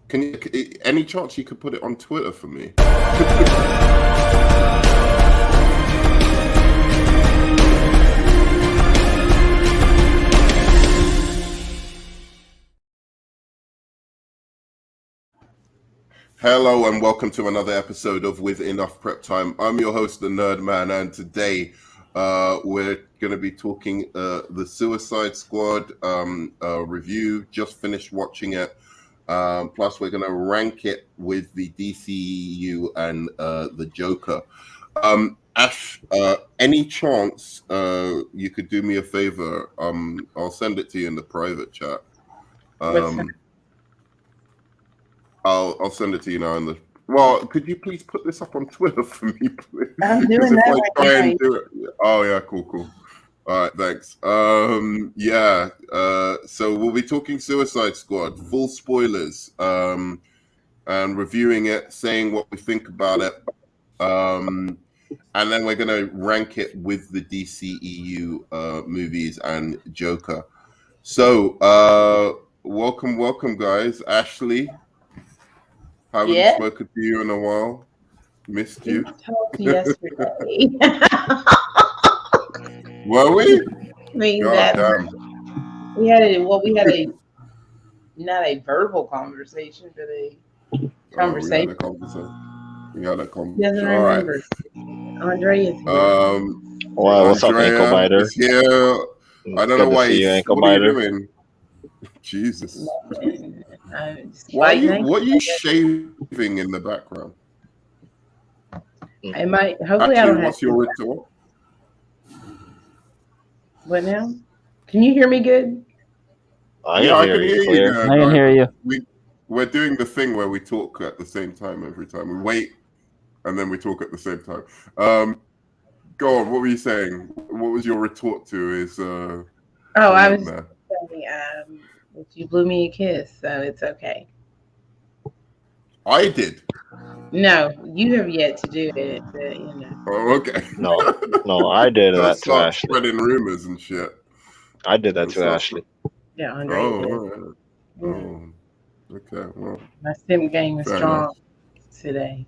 Can you? Any chance you could put it on Twitter for me? Hello and welcome to another episode of With Enough Prep Time. I'm your host, the Nerd Man, and today we're going to be talking the Suicide Squad review. Just finished watching it. Plus, we're going to rank it with the DCEU and the Joker. Ash, any chance you could do me a favor? I'll send it to you in the private chat. I'll send it to you now in the. Well, could you please put this up on Twitter for me, please? I'm doing that right now. Do it. Oh yeah, cool. All right, thanks. So we'll be talking Suicide Squad, full spoilers, and reviewing it, saying what we think about it, and then we're gonna rank it with the DCEU movies and Joker. So, welcome, guys. Ashley. Haven't spoken to you in a while. Missed you. We talked yesterday. Were we? We had not a verbal conversation, but a conversation. We had a conversation. Doesn't remember. Right. Andre is here. What's up, ankle biter? Is here. I don't know why. Ankle what biter. Are you doing? Jesus. What are you shaving in the background? I might. Hopefully, I don't have. What's your retort? What now? Can you hear me good? I can hear you. I can hear you. We're doing the thing where we talk at the same time every time. We wait and then we talk at the same time. Go on. What were you saying? What was your retort to his? I was saying, you blew me a kiss, so it's okay. I did. No, you have yet to do it. But, you know. Oh, okay. No, I did that to Ashley. Spreading rumors and shit. I did that to Ashley. Yeah, Andre. Oh, okay. Well, my sim game is strong today.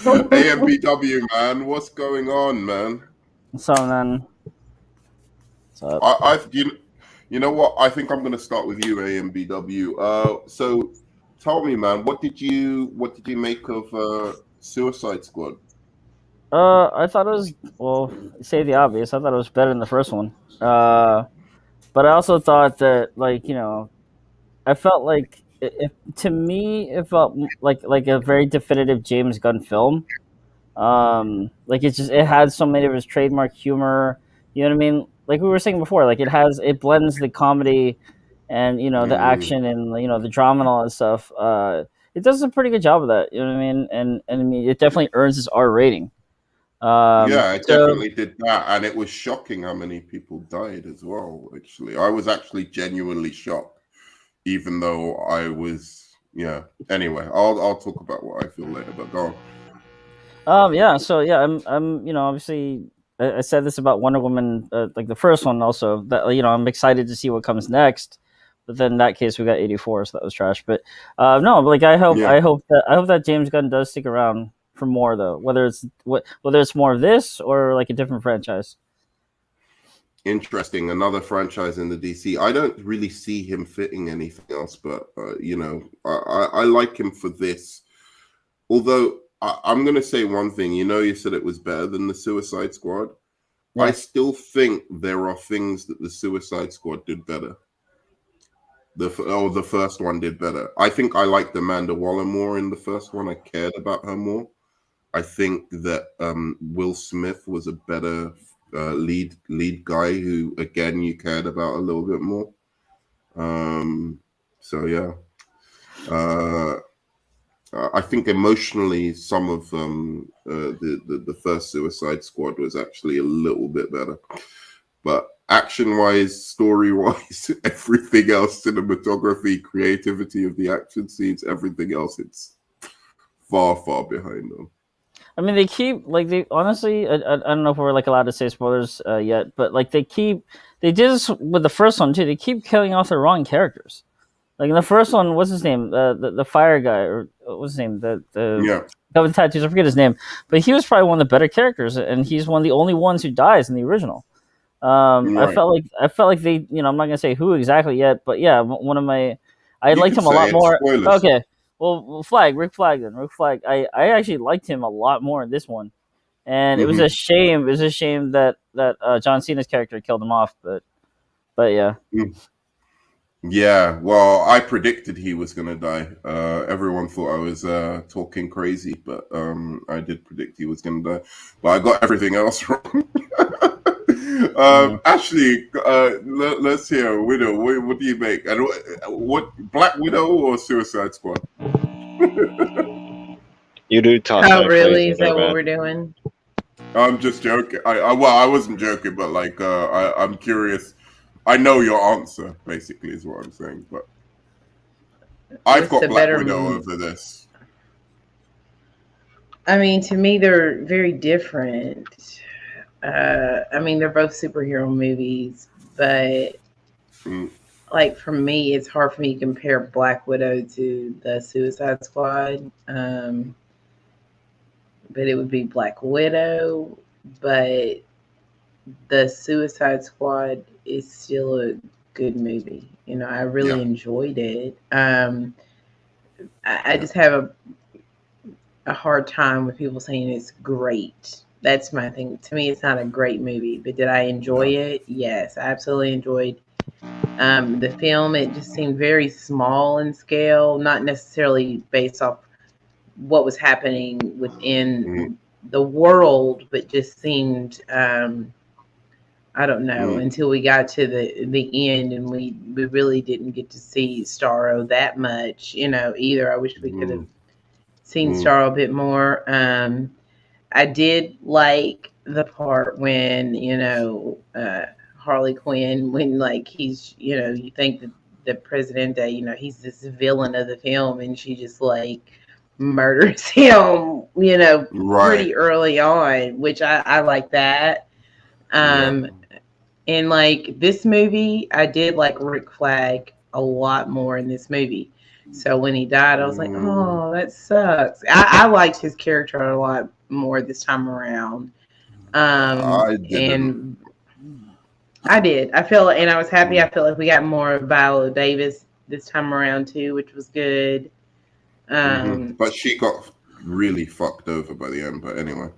AMBW, man, what's going on, man? So then, you know what? I think I'm going to start with you, AMBW. So, tell me, man, what did you make of Suicide Squad? I thought it was, well, say the obvious. I thought it was better than the first one. But I also thought that, like, you know, I felt like to me it felt like a very definitive James Gunn film. Like it had so many of his trademark humor. You know what I mean? Like we were saying before, like it blends the comedy and, you know, the action and, you know, the drama and all that stuff. It does a pretty good job of that. You know what I mean? And I mean, it definitely earns its R rating. It definitely did that, and it was shocking how many people died as well. Actually, I was actually genuinely shocked, even though I was. Yeah. Anyway, I'll talk about what I feel later. But go on. So I'm you know, obviously I said this about Wonder Woman, like the first one also, that, you know, I'm excited to see what comes next. But then in that case we got 84, so that was trash. But no, like I hope that James Gunn does stick around for more, though, whether it's more of this or like a different franchise. Interesting, another franchise in the DC. I don't really see him fitting anything else, but you know, I like him for this. Although I'm going to say one thing. You know, you said it was better than the Suicide Squad. Yeah. I still think there are things that the Suicide Squad did better. The first one did better. I think I liked Amanda Waller more in the first one. I cared about her more. I think that Will Smith was a better lead guy who, again, you cared about a little bit more. So yeah, I think emotionally, some of the first Suicide Squad was actually a little bit better, but action-wise, story-wise, everything else, cinematography, creativity of the action scenes, everything else, it's far behind them. I mean, they honestly, I don't know if we're like allowed to say spoilers yet, but like they did this with the first one too. They keep killing off the wrong characters. Like in the first one, what's his name? The fire guy, or what's his name? The guy with the tattoos. I forget his name, but he was probably one of the better characters, and he's one of the only ones who dies in the original. I felt like they, I'm not gonna say who exactly yet, but yeah, one of my, I liked him a lot more. Spoilers. Okay, well, Rick Flag. I actually liked him a lot more in this one, and it was a shame. It was a shame that John Cena's character killed him off, but yeah. Yeah, well, I predicted he was going to die. Everyone thought I was talking crazy, but I did predict he was going to die. But I got everything else wrong. Ashley, let's hear Widow. What do you make? What Black Widow or Suicide Squad? You do talk. Oh, really? Is that what we're doing? I'm just joking. I wasn't joking, but like I'm curious. I know your answer, basically, is what I'm saying. But I've got Black Widow over this. I mean, to me, they're very different. I mean, they're both superhero movies, but like for me, it's hard for me to compare Black Widow to the Suicide Squad. But it would be Black Widow, but the Suicide Squad is still a good movie. I really enjoyed it. I just have a hard time with people saying it's great. That's my thing. To me, it's not a great movie, but did I enjoy it? Yes, I absolutely enjoyed the film. It just seemed very small in scale, not necessarily based off what was happening within the world, but just seemed I don't know, until we got to the end, and we really didn't get to see Starro that much, either. I wish we could have seen Starro a bit more. I did like the part when, Harley Quinn, when like he's, you think that the Presidente, he's this villain of the film, and she just like murders him, pretty early on, which I like that. And like this movie, I did like Rick Flag a lot more in this movie. So when he died, I was like, oh, that sucks. I liked his character a lot more this time around. I did. I felt, and I was happy. I felt like we got more of Viola Davis this time around too, which was good. But she got really fucked over by the end. But anyway.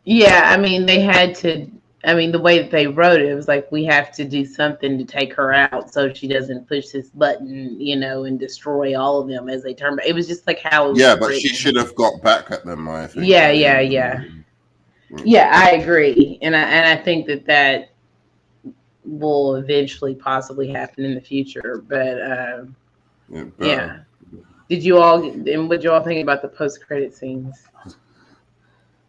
Yeah, I mean, they had to. I mean, the way that they wrote it was like, we have to do something to take her out so she doesn't push this button, and destroy all of them as they turn. It was just like how it was but written. She should have got back at them, I think. Yeah. Yeah, I agree. And I think that will eventually possibly happen in the future. But, yeah. What did you all think about the post-credit scenes?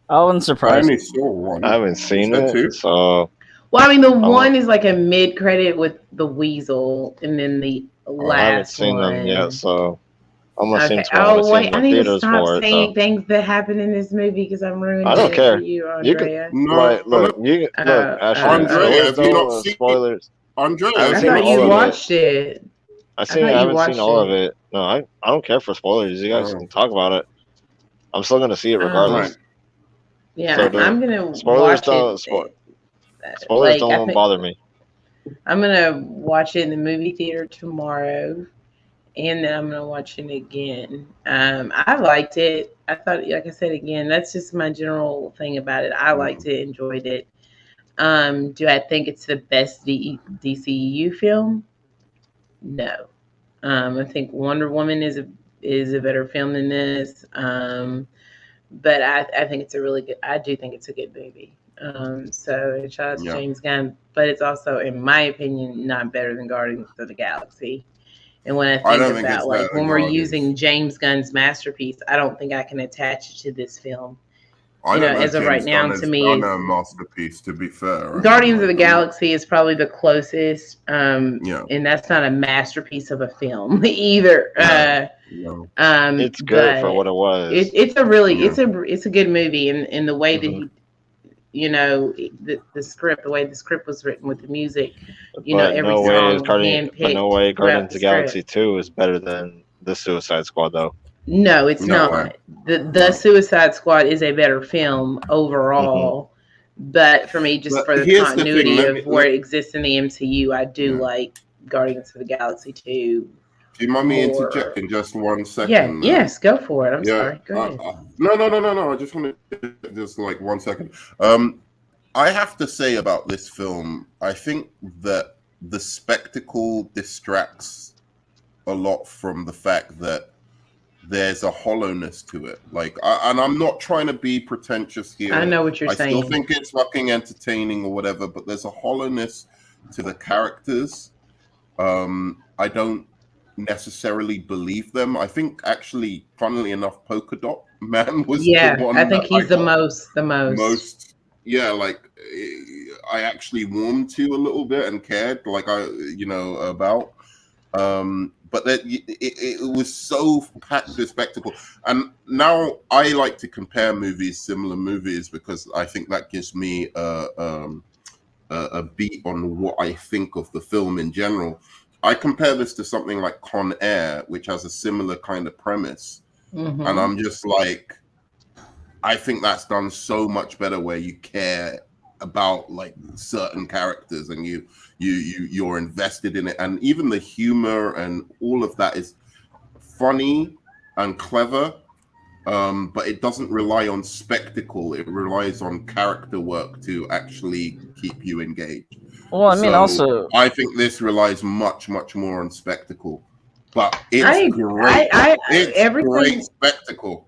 I wasn't surprised. I only saw one. I haven't seen it, so. Well, I mean, the one is like a mid-credit with the weasel, and then the last one. I haven't seen them yet, so I'm gonna see. I need to stop saying things that happen in this movie because I'm ruining it for you, Andrea. Look, Andrea, have you not seen spoilers? Andrea, I thought you watched it. I haven't seen all of it. No, I don't care for spoilers. You guys can talk about it. I'm still gonna see it regardless. Yeah, so I'm gonna spoilers watch it. Spoilers don't bother me. I'm gonna watch it in the movie theater tomorrow, and then I'm gonna watch it again. I liked it. I thought, like I said again, that's just my general thing about it. I liked it, enjoyed it. Do I think it's the best DCEU film? No. I think Wonder Woman is a better film than this. But I think it's a really good. I do think it's a good movie. So shout out to James Gunn, but it's also, in my opinion, not better than Guardians of the Galaxy. And when I think about like when we're using James Gunn's masterpiece, I don't think I can attach it to this film. As of right now, to me, it's a masterpiece. To be fair, Guardians of the Galaxy is probably the closest. And that's not a masterpiece of a film either. It's good for what it was. It's a really it's a good movie, and the way that the script, the way the script was written with the music, But every no way song is handpicked Guardians throughout of the the Galaxy script. 2 is better than the Suicide Squad though. No, it's No way. not. The Suicide Squad is a better film overall, but for me, just But for the here's the thing. continuity of where it exists in the MCU, I do Yeah. like Guardians of the Galaxy 2 Do you mind me more. interjecting just 1 second? Yeah, yes, go for it. I'm sorry. Go ahead. No. I just want to just like 1 second. I have to say about this film, I think that the spectacle distracts a lot from the fact that there's a hollowness to it. Like, and I'm not trying to be pretentious here. I know what you're saying. I still think it's fucking entertaining or whatever, but there's a hollowness to the characters. I don't necessarily believe them. I think actually, funnily enough, Polka Dot Man was the one. I think he's the most. Yeah, like I actually warmed to a little bit and cared, like about. But that it was so packed with spectacle. And now I like to compare similar movies, because I think that gives me a beat on what I think of the film in general. I compare this to something like Con Air, which has a similar kind of premise. Mm-hmm. And I'm just like, I think that's done so much better, where you care about like certain characters and you're invested in it, and even the humor and all of that is funny and clever, but it doesn't rely on spectacle. It relies on character work to actually keep you engaged. Well, I mean, also, I think this relies much more on spectacle, but it's great. It's great spectacle.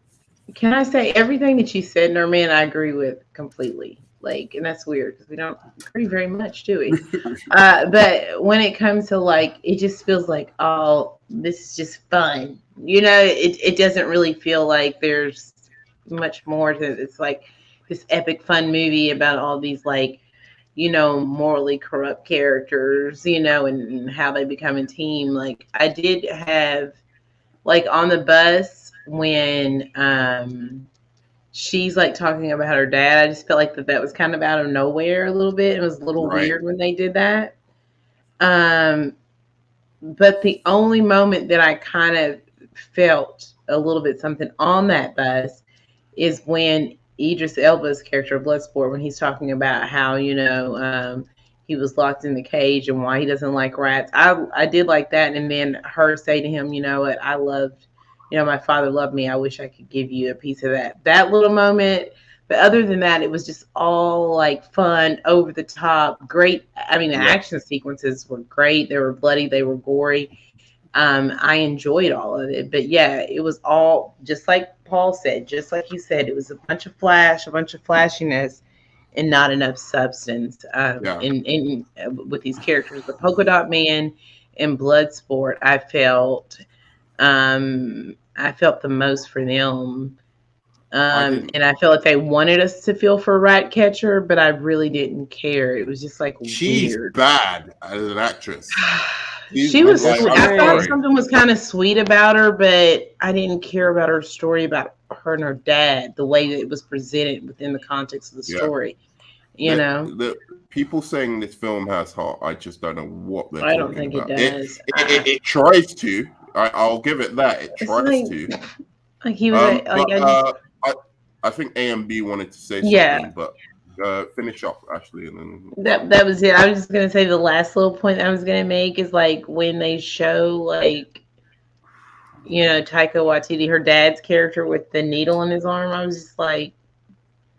Can I say everything that you said, Norman? I agree with completely. Like, and that's weird because we don't agree very much, do we? But when it comes to like, it just feels like, oh, this is just fun. It doesn't really feel like there's much more to it. It's like this epic fun movie about all these like, morally corrupt characters, and how they become a team. Like I did have, like on the bus when she's like talking about her dad, I just felt like that was kind of out of nowhere a little bit. It was a little weird when they did that. But the only moment that I kind of felt a little bit something on that bus is when Idris Elba's character, Bloodsport, when he's talking about how, he was locked in the cage and why he doesn't like rats. I did like that. And then her say to him, what I loved, my father loved me. I wish I could give you a piece of that little moment. But other than that, it was just all like fun, over the top, great. I mean, the action sequences were great. They were bloody. They were gory. I enjoyed all of it. But yeah, it was all just like Paul said, just like you said, it was a bunch of flashiness and not enough substance in with these characters. The Polka Dot Man and Bloodsport, I felt the most for them. And I felt like they wanted us to feel for Ratcatcher, but I really didn't care. It was just like she's weird. Bad as an actress. She was. I thought something was kind of sweet about her, but I didn't care about her story about her and her dad. The way that it was presented within the context of the story, The people saying this film has heart, I just don't know what they're talking about. I don't think it does. It tries to. I'll give it that. It tries to. Like he was I think A and B wanted to say something, but finish up, Ashley, and then that was it. I was just gonna say the last little point I was gonna make is like when they show like Taika Waititi, her dad's character with the needle in his arm. I was just like,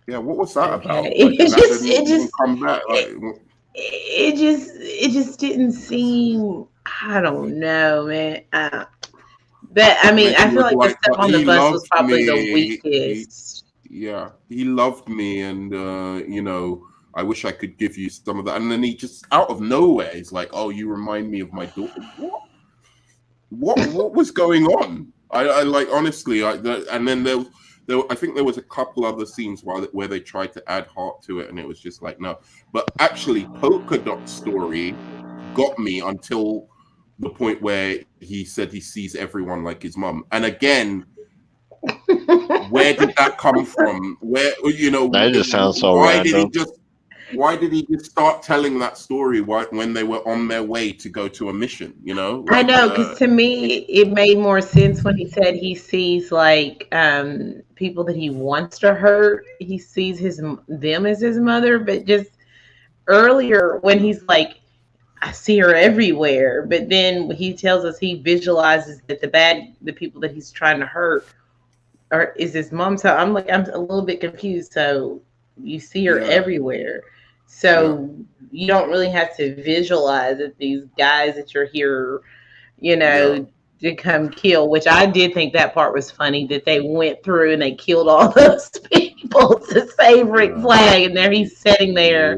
yeah, what was that about? Like, it just come back. Like, it just didn't seem. I don't know, man. But I mean, I feel like the stuff on the bus was probably the weakest. He loved me, and I wish I could give you some of that. And then he just out of nowhere, he's like, "Oh, you remind me of my daughter." What was going on? I like honestly, and then there. I think there was a couple other scenes where they tried to add heart to it, and it was just like no. But actually, Polka Dot's story got me until the point where he said he sees everyone like his mum, and again, Where did that come from? Where, you know, That just sounds so why random. why did he just start telling that story when they were on their way to go to a mission? You know, I know, because to me it made more sense when he said he sees like people that he wants to hurt. He sees them as his mother, but just earlier when he's like, I see her everywhere, but then he tells us he visualizes that the people that he's trying to hurt is his mom. So I'm a little bit confused. So you see her everywhere. So you don't really have to visualize that these guys that you're here, you know, to come kill, which I did think that part was funny, that they went through and they killed all those people to save Rick Flag, and there he's sitting there,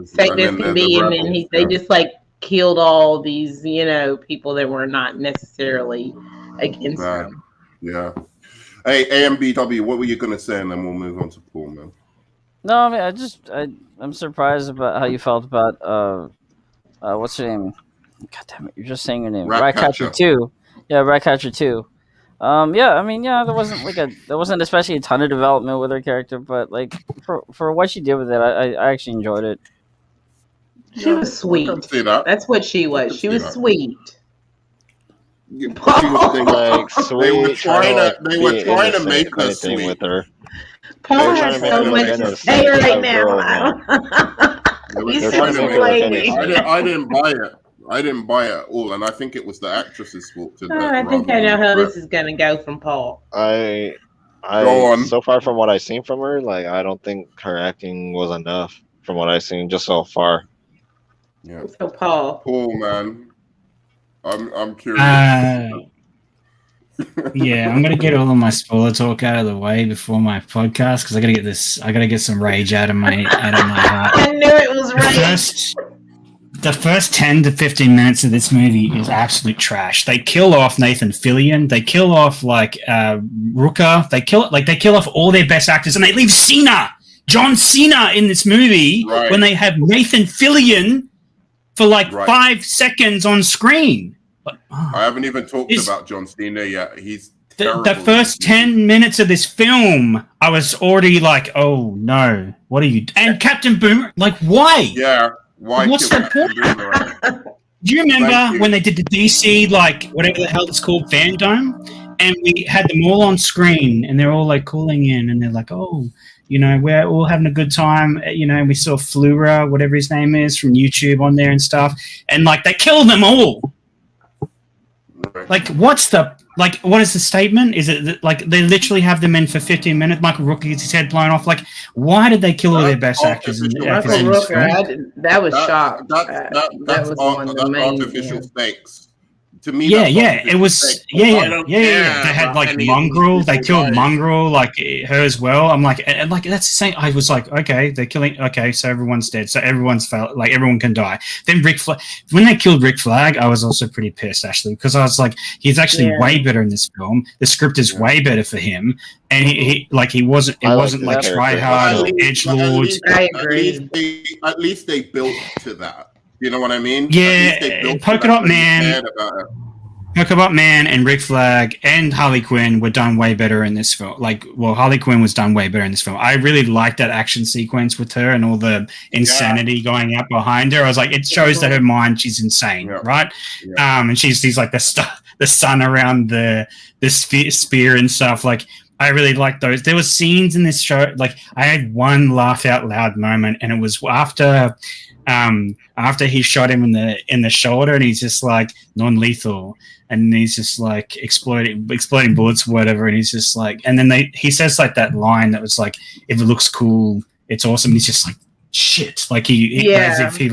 Satan as can be, and then they just like killed all these, you know, people that were not necessarily against them. Yeah. Hey, AMBW, what were you going to say, and then we'll move on to Paul, man? No, I mean, I'm surprised about how you felt about what's her name? God damn it, you're just saying her name. Ratcatcher 2. Yeah, Ratcatcher 2. Yeah, I mean, there wasn't especially a ton of development with her character, but like for what she did with it, I actually enjoyed it. She was sweet. That's what she was. She was sweet. She was like sweet. They were trying to make her sweet with her. Paul has so much to say right now. I didn't buy it. I didn't buy it at all, and I think it was the actress's fault. I think I know how this is going to go from Paul. I go on. So far from what I've seen from her, like I don't think her acting was enough from what I've seen just so far. Yeah. So Paul, man, I'm curious. Yeah, I'm gonna get all of my spoiler talk out of the way before my podcast because I gotta get some rage out of my heart. I knew it was rage. The first 10 to 15 minutes of this movie is absolute trash. They kill off Nathan Fillion. They kill off Rooker. They kill off all their best actors, and they leave John Cena in this movie when they have Nathan Fillion for 5 seconds on screen. I haven't even talked about John Cena yet. He's the first 10 minutes of this film, I was already like, oh no, what are you? And Captain Boomer, why? Yeah. Why? What's the point? Do you remember when they did the DC, whatever the hell it's called, Fandom, and we had them all on screen, and they're all calling in, and they're like, oh, we're all having a good time, and we saw Flura, whatever his name is, from YouTube on there and stuff, and they killed them all. What is the statement? Is it that, they literally have them in for 15 minutes? Michael Rooker gets his head blown off. Why did they kill all their best actors? Michael Rooker, that was shocked. That's artificial stakes. To me, it was. They had Mongrel. They killed Mongrel, her as well. I'm and that's the same. I was okay, they're killing. Okay, so everyone's dead. So everyone's everyone can die. Then Rick Flag. When they killed Rick Flag, I was also pretty pissed actually because I was he's actually way better in this film. The script is way better for him, and he wasn't. It wasn't try hard or edgelord. I agree. At least they built to that. You know what I mean? Yeah, Polka Dot Man and Rick Flag and Harley Quinn were done way better in this film. Harley Quinn was done way better in this film. I really liked that action sequence with her and all the insanity going up behind her. I was it shows that her mind, she's insane, right? Yeah. And she's the sun around the spear and stuff. I really liked those. There were scenes in this show. I had one laugh out loud moment, and it was after he shot him in the shoulder, and he's just non-lethal, and he's just exploding bullets or whatever, and he's just and then he says that line that was if it looks cool, it's awesome. And he's just shit, he as if he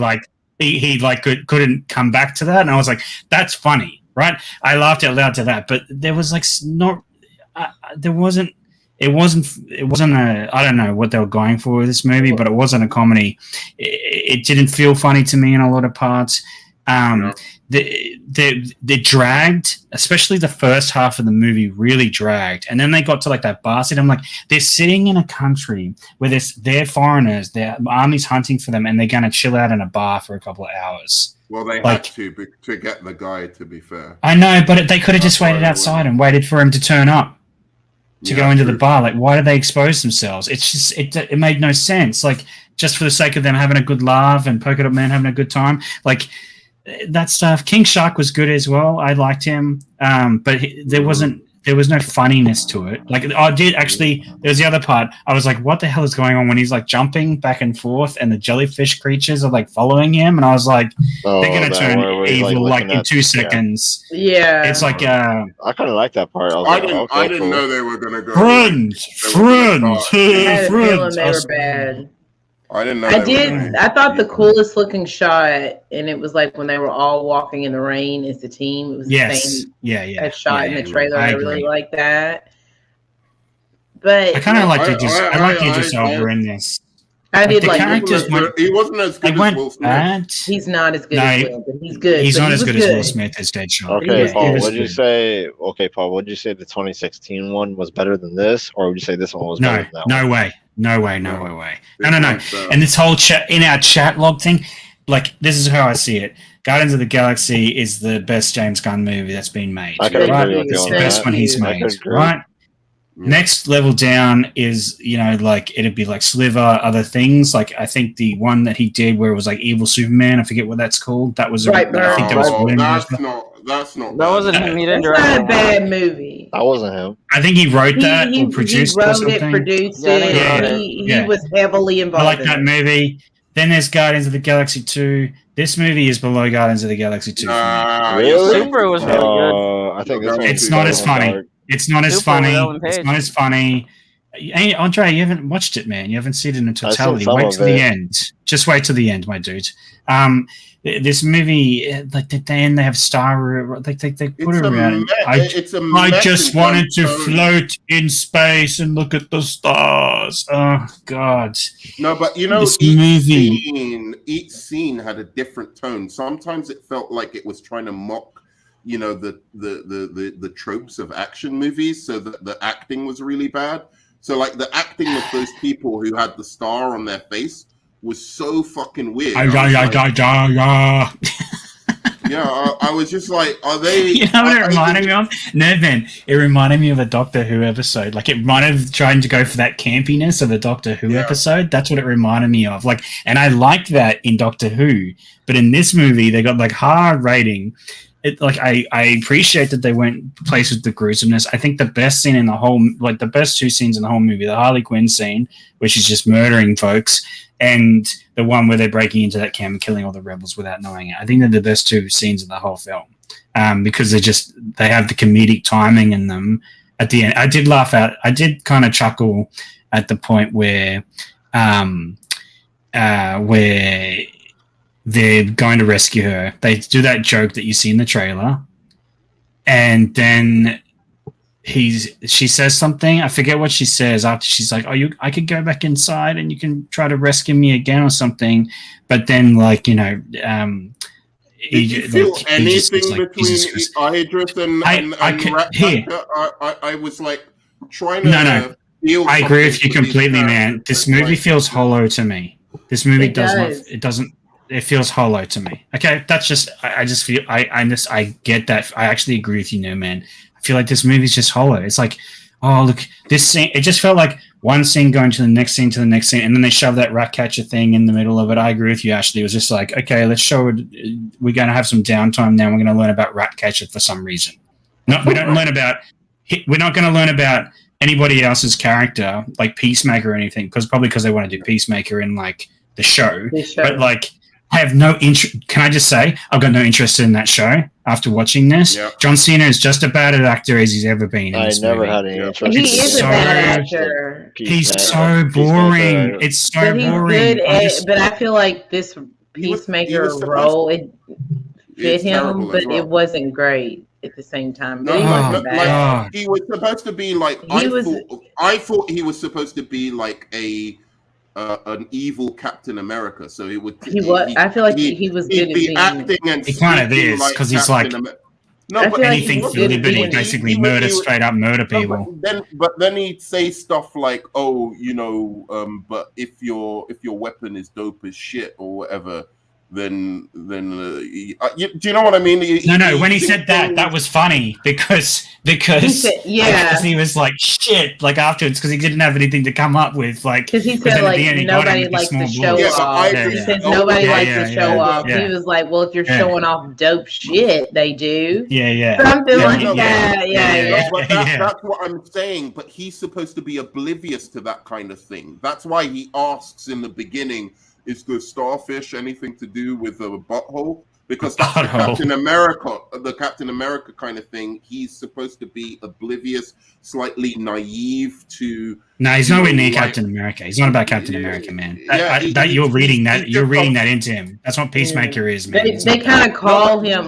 couldn't come back to that, and I was that's funny, right? I laughed out loud to that, but there was there wasn't. It wasn't a. I don't know what they were going for with this movie, but it wasn't a comedy. It didn't feel funny to me in a lot of parts. They dragged, especially the first half of the movie, really dragged. And then they got to that bar scene. I'm they're sitting in a country where they're foreigners, their army's hunting for them, and they're going to chill out in a bar for a couple of hours. Well, they had to get the guy. To be fair, I know, but they could have just waited outside and waited for him to turn up. to go into the bar. Like, why did they expose themselves? It's just it made no sense. Like, just for the sake of them having a good laugh and Polka Dot Man having a good time, like that stuff. King Shark was good as well. I liked him, but there was no funniness to it. Like, I did actually. There's the other part. I was like, what the hell is going on when he's like jumping back and forth and the jellyfish creatures are like following him? And I was like, they're gonna turn evil like in 2 seconds. Yeah, it's like I kind of like that part. I didn't know they were gonna go. Friends. I had a feeling they were bad. I didn't know. I thought the coolest looking shot, and it was like when they were all walking in the rain as the team. It was the same shot in the trailer. I really like that. But I kind of like Idris Elba in this. I did like he wasn't as good as Will Smith. He's not as good as Will, but he's good. He's not as good as Will Smith as Deadshot. Okay, Paul, what did you say? Okay, Paul, what did you say? The 2016 one was better than this, or would you say this one was better than that one? No way. No. And this whole chat in our chat log thing, like, this is how I see it. Guardians of the Galaxy is the best James Gunn movie that's been made. I can agree with you It's on the best that. one he's made, right? Yeah. Next level down is, like, it'd be like Sliver, other things. Like, I think the one that he did where it was like Evil Superman, I forget what that's called. That was right. I think that was that's not. That wasn't him. He didn't direct. That's not a bad movie. That wasn't him. I think he wrote that or produced he wrote or something. Produced it. He was heavily involved. I like that movie. Then there's Guardians of the Galaxy 2. This movie is below Guardians of the Galaxy 2 for me. Really? Super was really good. I think this it's not as funny. It's not as funny. It's not as funny. Hey, Andre, you haven't watched it, man. You haven't seen it in totality. Wait till the end. Just wait till the end, my dude. This movie, like at the end, they have Star. Like they put it around. I just wanted to float in space and look at the stars. Oh God! No, but this each scene had a different tone. Sometimes it felt like it was trying to mock, the tropes of action movies, so that the acting was really bad. So, like, the acting of those people who had the star on their face was so fucking weird. I was just like, are they... You know what it reminded me of? No, man. It reminded me of a Doctor Who episode. Like, it might have tried to go for that campiness of a Doctor Who episode. That's what it reminded me of. Like, and I liked that in Doctor Who. But in this movie, they got, like, hard rating. I appreciate that they went place with the gruesomeness. I think the best scene in the whole, like the best two scenes in the whole movie, the Harley Quinn scene, which is just murdering folks, and the one where they're breaking into that camp and killing all the rebels without knowing it. I think they're the best two scenes in the whole film, because they have the comedic timing in them. At the end, I did laugh out. I did kind of chuckle at the point where they're going to rescue her. They do that joke that you see in the trailer, and then she says something. I forget what she says after she's like, "Oh, I could go back inside and you can try to rescue me again or something." But then, like, did you feel anything between Idris and I was like trying to. Feel I agree with you completely, man. This movie feels hollow to me. This movie doesn't. It feels hollow to me. Okay, that's just. I just feel. I get that. I actually agree with you, no man. I feel like this movie's just hollow. It's like, oh look, this scene. It just felt like one scene going to the next scene, and then they shove that rat catcher thing in the middle of it. I agree with you, Ashley. It was just like, okay, let's show it. We're going to have some downtime now. We're going to learn about rat catcher for some reason. No, we don't learn about. We're not going to learn about anybody else's character, like Peacemaker or anything, because they want to do Peacemaker in like the show. But like. I have no interest. Can I just say I've got no interest in that show after watching this? Yep. John Cena is just as bad an actor as he's ever been. I never had any interest. He is a bad actor. He's so boring. It's so boring. But I feel like this Peacemaker role it fit him, but it wasn't great at the same time. But he wasn't bad. He was supposed to be like. I thought he was supposed to be like an evil Captain America, so he would. I feel like he was good at being acting, and he kind of is because he's like. No, but anything for liberty, basically straight up murder people. But then he'd say stuff like, "Oh, but if your weapon is dope as shit or whatever, then do you know what I mean? No. When he said that was funny because he was like shit like afterwards because he didn't have anything to come up with like because he said like nobody likes to show off. He says nobody likes to show off. He was like, well, if you're showing off dope shit, they do. Something like that. That's what I'm saying. But he's supposed to be oblivious to that kind of thing. That's why he asks in the beginning, is the starfish anything to do with a butthole? Because that's the Captain America kind of thing. He's supposed to be oblivious, slightly naive to. No, he's nowhere near Captain America. He's not about Captain America, man. You're reading that into him. That's what Peacemaker is, man. They kind of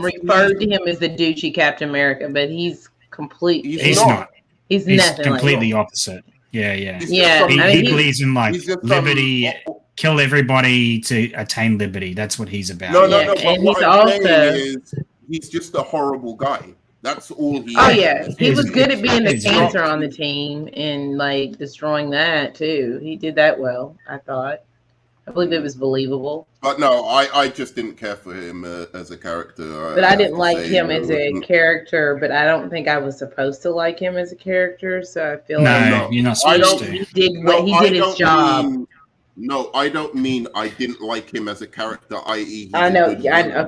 refer to him as the douchey Captain America, but he's complete. He's not. He's nothing. Completely like opposite. Yeah. He believes in like liberty. Kill everybody to attain liberty. That's what he's about. No. But and what I'm saying is, he's just a horrible guy. That's all he. Oh is. He was good at being the cancer on the team and like destroying that too. He did that well. I thought. I believe it was believable. But no, I just didn't care for him as a character. But I didn't like him as a character. But I don't think I was supposed to like him as a character. So I feel like you're not supposed to. He did his job. No, I don't mean I didn't like him as a character, i.e. I know. I know.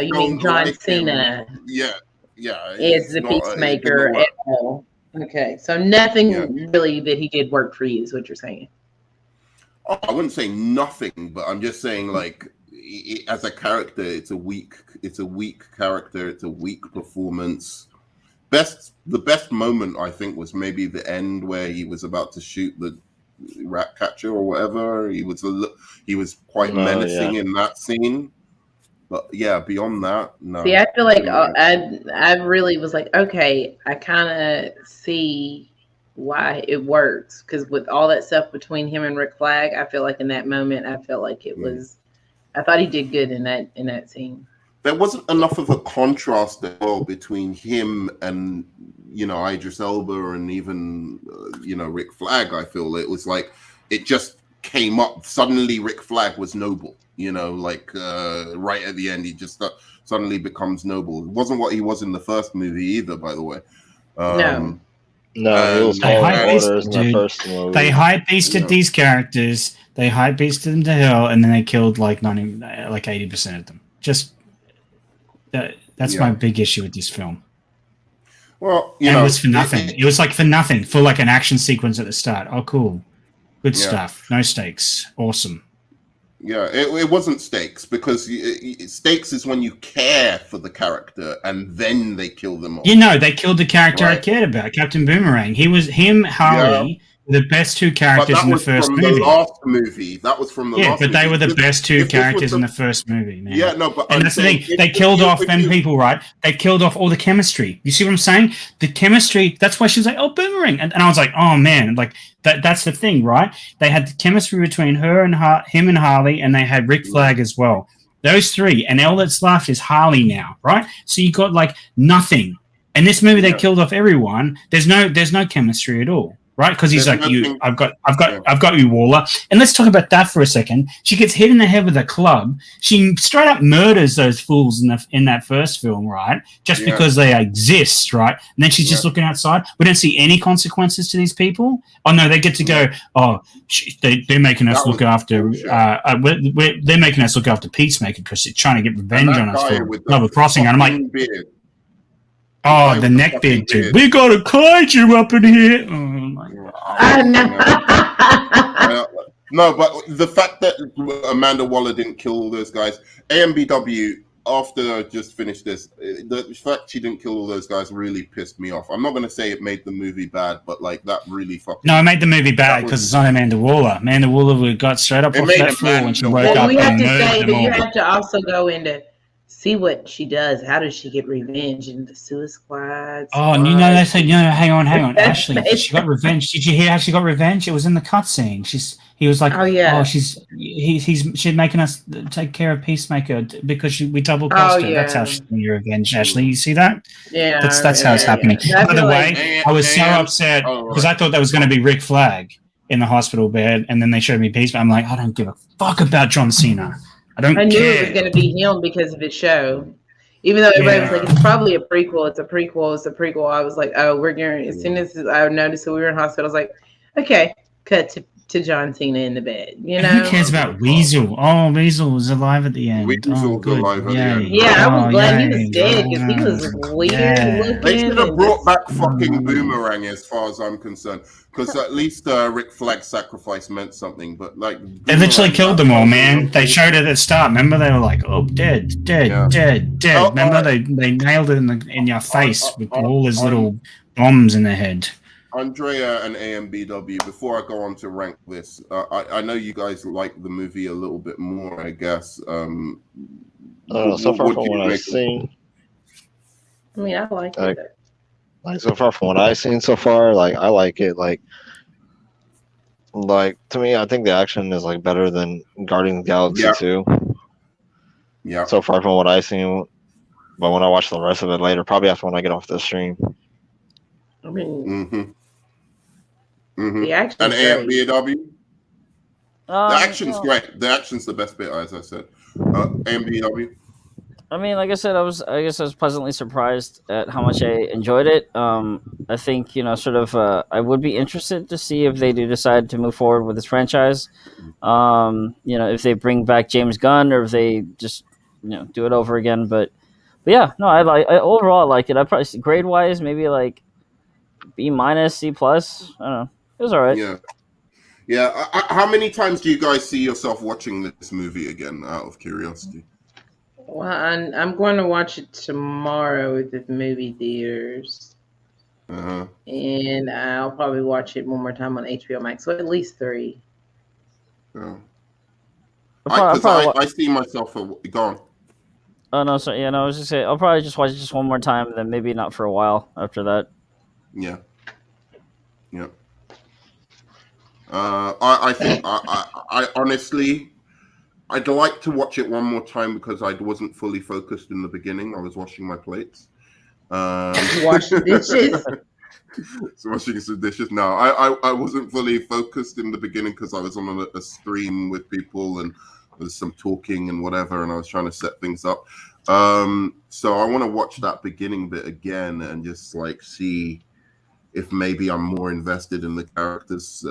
You mean John Cena. Yeah. Is the Peacemaker at all. Okay. So nothing really that he did work for you is what you're saying. Oh, I wouldn't say nothing, but I'm just saying like as a character, it's a weak character. It's a weak performance. The best moment I think was maybe the end where he was about to shoot the rat catcher or whatever. He was quite menacing in that scene, but beyond that, no. See, I feel like I really was like, okay, I kind of see why it works because with all that stuff between him and Rick Flag, I feel like in that moment, I felt like it was. I thought he did good in that scene. There wasn't enough of a contrast at all between him and Idris Elba and even Rick Flag. I feel it was like it just came up suddenly. Rick Flag was noble, right at the end he just suddenly becomes noble. It wasn't what he was in the first movie either, by the way. No, it was orders in the first movie. They hype beasted these characters. They hype beasted them to hell, and then they killed like 80% of them. That's my big issue with this film. Well, it was for nothing. It was like for nothing, for like an action sequence at the start. Oh, cool. Good stuff. No stakes. Awesome. Yeah, it wasn't stakes because stakes is when you care for the character and then they kill them all. They killed the character I cared about, Captain Boomerang. Harley. The best two characters in the first movie. That was from the last movie. But they were the best two characters in the first movie, man. Yeah, no, but that's the thing. They killed off them people, right? They killed off all the chemistry. You see what I'm saying? The chemistry, that's why she was like, oh, Boomerang. And I was like, oh, man. Like, that's the thing, right? They had the chemistry between him and Harley, and they had Rick Flag as well. Those three. And all that's left is Harley now, right? So you got, like, nothing. In this movie, they killed off everyone. There's no chemistry at all. Right, because he's like, I've got you, Waller. And let's talk about that for a second. She gets hit in the head with a club. She straight up murders those fools in that first film, right? Just because they exist, right? And then she's just looking outside. We don't see any consequences to these people. Oh no, they get to go. Oh, they're making us look after. They're making us look after Peacemaker because they're trying to get revenge on us for double crossing. And I'm like. Oh, the neckbeard dude. We got a kaiju up in here. Oh my God. No, but the fact that Amanda Waller didn't kill all those guys, AMBW, after I just finished this, the fact she didn't kill all those guys really pissed me off. I'm not going to say it made the movie bad, but like that really fucking. No, it made the movie bad because it's not Amanda Waller. Amanda Waller got straight up off that floor when she woke up. We have to say that you have to also go into. See what she does. How does she get revenge in the Suicide Squad? Oh, they said, hang on. Ashley, she got revenge. Did you hear how she got revenge? It was in the cutscene. He was like, she's making us take care of Peacemaker because we double crossed her. That's how she got revenge, Ashley. You see that? Yeah. That's how it's happening. By the way, I was so upset because I thought that was going to be Rick Flag in the hospital bed, and then they showed me Peacemaker. I'm like, I don't give a fuck about John Cena. I don't I knew care. it was going to be him because of his show. Even though everybody was like, it's probably a prequel. It's a prequel. It's a prequel. I was like, oh, we're going. As soon as I noticed that we were in hospital, I was like, okay, cut to John Cena in the bed. You know. Who cares about Weasel? Oh, Weasel was alive at the end. Weasel's good. alive at the Yay. end. Yeah, I was glad he was yay. dead because he was weird looking. They should have and brought just- back fucking Boomerang, as far as I'm concerned, because at least Rick Flag's sacrifice meant something. But like, They literally Boomerang, killed them all, man. They showed it at the start. Remember, they were like, "Oh, dead." Oh, Remember, they nailed it in your face with all his little bombs in their head. Andrea and AMBW, before I go on to rank this, I know you guys like the movie a little bit more, I guess. So far from what I've seen, I mean, I like it. Like so far from what I've seen so far, like I like it. Like to me, I think the action is like better than Guardians of the Galaxy 2. Yeah. So far from what I've seen, but when I watch the rest of it later, probably after when I get off the stream. I mean, The action and AMBW. The action's well, great. The action's the best bit, as I said. AMBW. I mean, like I said, I guess I was pleasantly surprised at how much I enjoyed it. I think I would be interested to see if they do decide to move forward with this franchise. If they bring back James Gunn or if they just do it over again. But yeah, no, overall I like it. I probably grade wise maybe like B-, C+. I don't know. It was all right. Yeah. How many times do you guys see yourself watching this movie again, out of curiosity? Well, I'm going to watch it tomorrow at the movie theaters. And I'll probably watch it one more time on HBO Max. So at least 3. Yeah. I see myself gone. Oh no, sorry. Yeah, no, I was just saying I'll probably just watch it just one more time, and then maybe not for a while after that. Yeah. I think I honestly, I'd like to watch it one more time because I wasn't fully focused in the beginning. I was washing my plates. Wash the dishes. So washing some dishes. No, I wasn't fully focused in the beginning because I was on a stream with people and there's some talking and whatever, and I was trying to set things up. So I want to watch that beginning bit again and just like see if maybe I'm more invested in the characters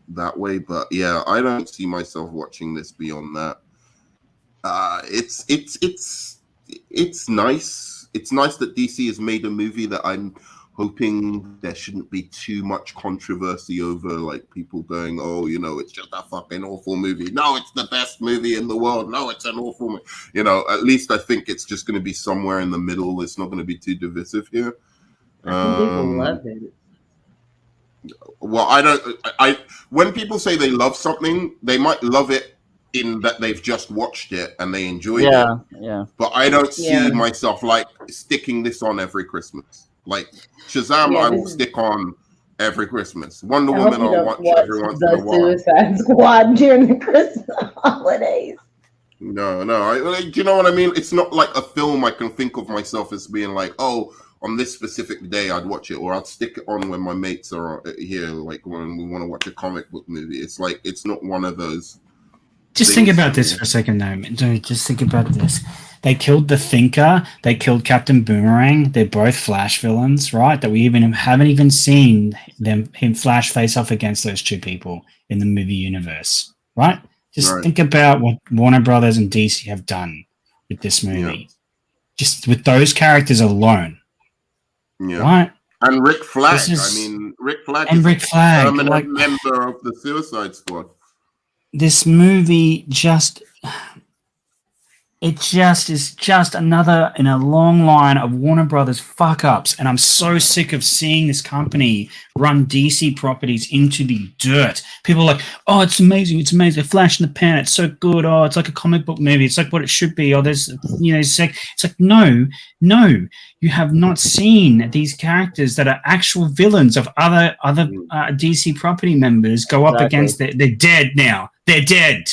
that way. But yeah, I don't see myself watching this beyond that. It's nice. It's nice that DC has made a movie that I'm hoping there shouldn't be too much controversy over, like people going, oh, it's just a fucking awful movie. No, it's the best movie in the world. No, it's an awful movie. At least I think it's just going to be somewhere in the middle. It's not going to be too divisive here. I think people love it. Well, when people say they love something, they might love it in that they've just watched it and they enjoyed it. Yeah. But I don't see myself like sticking this on every Christmas. Like Shazam, I will stick on every Christmas. Wonder Woman, I'll watch every once in a while. Suicide Squad during the Christmas holidays. No. Do you know what I mean? It's not like a film I can think of myself as being like, oh, on this specific day I'd watch it, or I'd stick it on when my mates are here, like when we want to watch a comic book movie. It's like, it's not one of those. Just think about this for a second, though. Dude, just think about this. They killed the Thinker. They killed Captain Boomerang. They're both Flash villains, right? That we haven't even seen him Flash face off against those two people in the movie universe, right? Just think about what Warner Brothers and DC have done with this movie. Just with those characters alone. Yeah. Right? And Rick Flag. Rick Flag is a permanent member of the Suicide Squad. This movie is just another in a long line of Warner Brothers fuck ups, and I'm so sick of seeing this company run DC properties into the dirt. People are like, oh, it's amazing, a flash in the pan, it's so good, oh, it's like a comic book movie, it's like what it should be, oh, there's it's like no, you have not seen these characters that are actual villains of other DC property members go up against they're dead now. They're dead.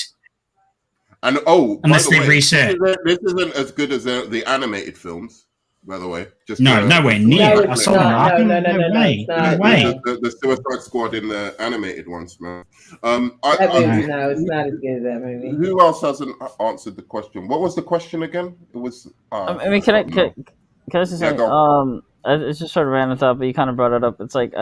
And unless they reset. This isn't as good as the animated films. by the way. Just nowhere near. No, I it's saw not. Arkham. No, way. it's not. No way. The Suicide Squad in the animated ones, man. That movie, no, it's not as good as that movie. Who else hasn't answered the question? What was the question again? It was. I mean, can I just say, it's just sort of random thought, but you kind of brought it up. It's like,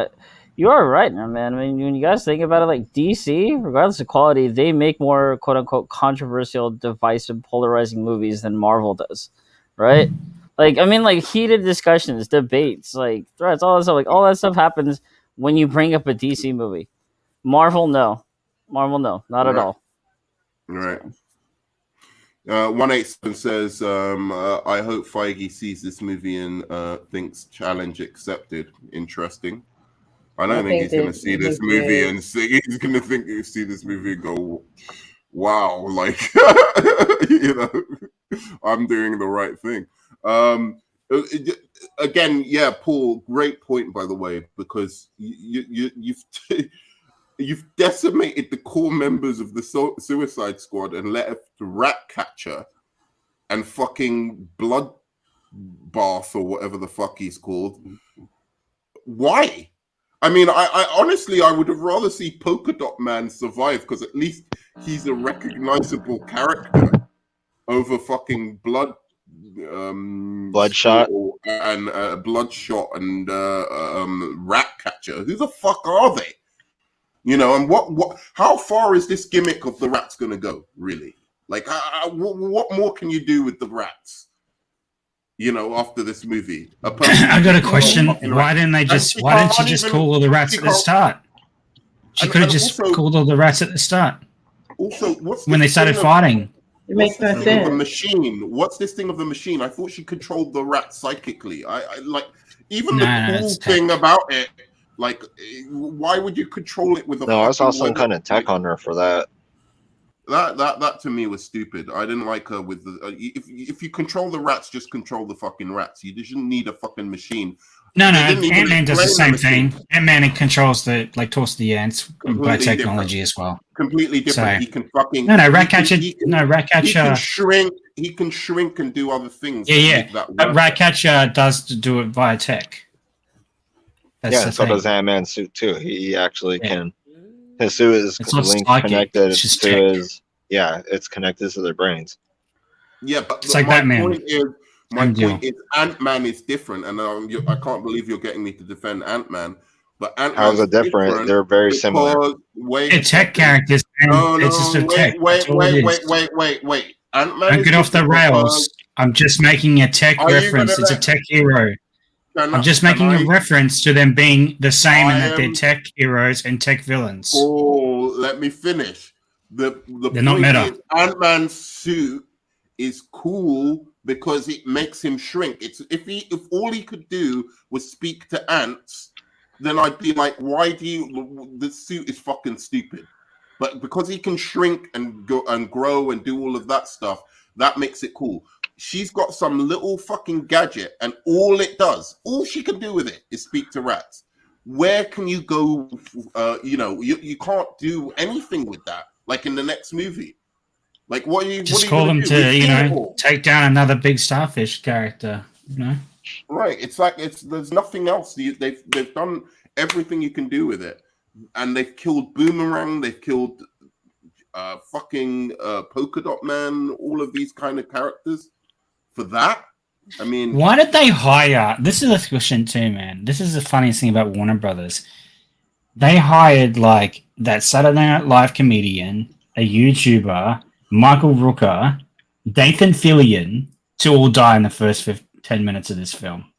you are right, man. I mean, when you guys think about it, like DC, regardless of quality, they make more quote unquote controversial, divisive, polarizing movies than Marvel does, right? Like, I mean, like heated discussions, debates, like threats, all that stuff. Like all that stuff happens when you bring up a DC movie. Marvel, no, not at all. Right. 187 says, I hope Feige sees this movie and thinks challenge accepted. Interesting. I don't think he's going to see this movie and he's going to see this movie and go, wow, like, you know, I'm doing the right thing. Again, yeah, Paul, great point, by the way, because you've decimated the core members of the Suicide Squad and left Ratcatcher and fucking Bloodbath or whatever the fuck he's called. Why? I mean, I honestly, I would have rather see Polka Dot Man survive because at least he's a recognizable character over fucking Bloodshot and Bloodshot and Ratcatcher. Who the fuck are they? You know, and what? How far is this gimmick of the rats going to go? Really? Like, what more can you do with the rats? You know, after this movie, I got a question. Why didn't she just call all the rats at the start? She could have just called all the rats at the start. Also, when they started fighting? It makes no sense. The machine. What's this thing of the machine? I thought she controlled the rats psychically. I like even the cool thing about it. Like, why would you control it with a? No, I saw some kind of tech on her for that. That to me was stupid. I didn't like her with the. If you control the rats, just control the fucking rats. You shouldn't need a fucking machine. No, Ant-Man does the same thing. Ant-Man controls talks to the ants by technology as well. Completely different. So, he can fucking Ratcatcher. Ratcatcher. He can shrink and do other things. Yeah. But Ratcatcher does do it via tech. That's so does Ant-Man's suit too. He actually can. His suit is connected to his. Yeah, it's connected to their brains. Yeah, but it's like Batman. My point is, Ant-Man is different, and I can't believe you're getting me to defend Ant-Man. But Ant-Man. How is it different? They're very similar. They're tech characters. It's just a tech. Wait. Ant-Man. Don't get off the rails. I'm just making a tech reference. It's a tech hero. I'm just making a reference to them being the same and that they're tech heroes and tech villains. Oh, let me finish. They're not meta. Ant-Man's suit is cool because it makes him shrink. If all he could do was speak to ants, then I'd be like, why do you? The suit is fucking stupid. But because he can shrink and go and grow and do all of that stuff, that makes it cool. She's got some little fucking gadget, and all she can do with it is speak to rats. Where can you go? You can't do anything with that. Like in the next movie, like what are you? Just call them to take down another big starfish character. Right? It's like there's nothing else. They've done everything you can do with it, and they've killed Boomerang. They've killed fucking Polka Dot Man. All of these kind of characters. For that, I mean, why did they hire? This is a question too, man. This is the funniest thing about Warner Brothers. They hired like that Saturday Night Live comedian, a YouTuber, Michael Rooker, Nathan Fillion to all die in the first 10 minutes of this film.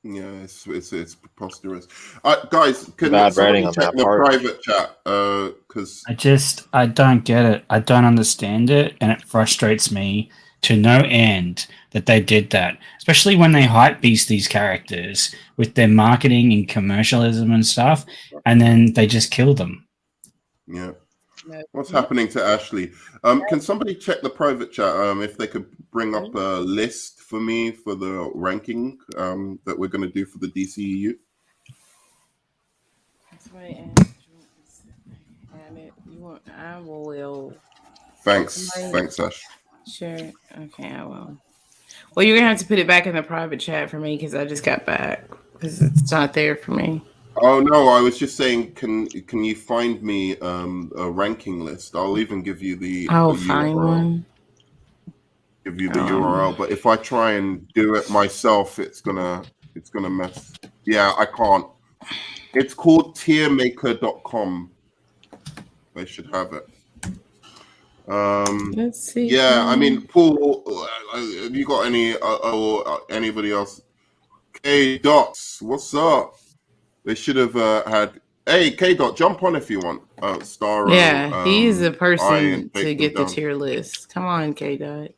Yeah, it's preposterous. Guys, can somebody check the private chat? Because I don't get it. I don't understand it, and it frustrates me to no end that they did that, especially when they hype beast these characters with their marketing and commercialism and stuff, and then they just kill them. Yeah. What's happening to Ashley? Can somebody check the private chat if they could bring up a list for me for the ranking that we're going to do for the DCEU? That's right. I will. Thanks, Ash. Sure. Okay, I will. Well, you're gonna have to put it back in the private chat for me because I just got back because it's not there for me. Oh no, I was just saying, can you find me a ranking list? I'll even give you the find URL. one. Give you the URL, but if I try and do it myself, it's gonna mess. Yeah, I can't. It's called tiermaker.com. They should have it. Let's see. Yeah, I mean, Paul, have you got any or anybody else? K Dots, what's up? They should have had. Hey, K Dot, jump on if you want. Star. Yeah, he's the person to get the tier list. Come on, K Dot.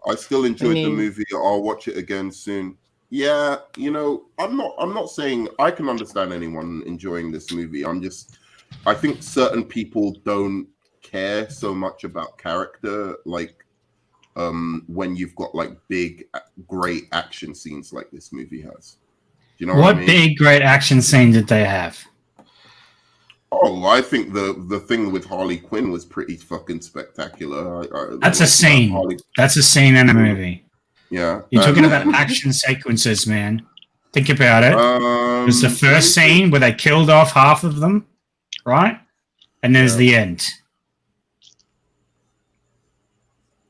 I still enjoyed the movie. I'll watch it again soon. Yeah, you know, I'm not saying I can understand anyone enjoying this movie. I think certain people don't care so much about character, like when you've got like big, great action scenes like this movie has. Do you know what I mean? Big, great action scene did they have? Oh, I think the thing with Harley Quinn was pretty fucking spectacular. That's a scene. That's a scene in a movie. Yeah. You're talking about action sequences, man. Think about it. It was the first scene where they killed off half of them, right? And there's the end.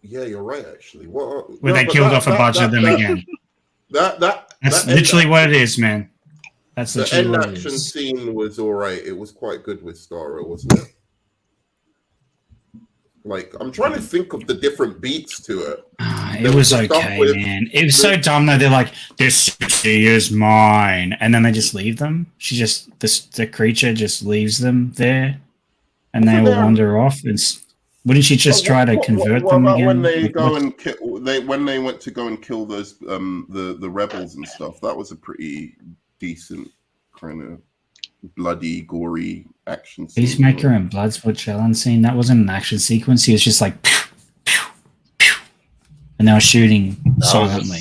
Yeah, you're right, actually. Where they killed off a bunch of them again. That's literally what it is, man. That's the end action scene was all right. It was quite good with Starro, wasn't it? Like, I'm trying to think of the different beats to it. It was okay, man. It was so dumb though. They're like, "This city is mine," and then they just leave them. The creature just leaves them there, and they will wander off. Wouldn't she just try to convert them again? When they when they went to go and kill those the rebels and stuff, that was a pretty decent kind of bloody, gory action scene. Peacemaker and Bloodsport challenge scene, that wasn't an action sequence. He was just like pew, pew, pew, and they were shooting silently.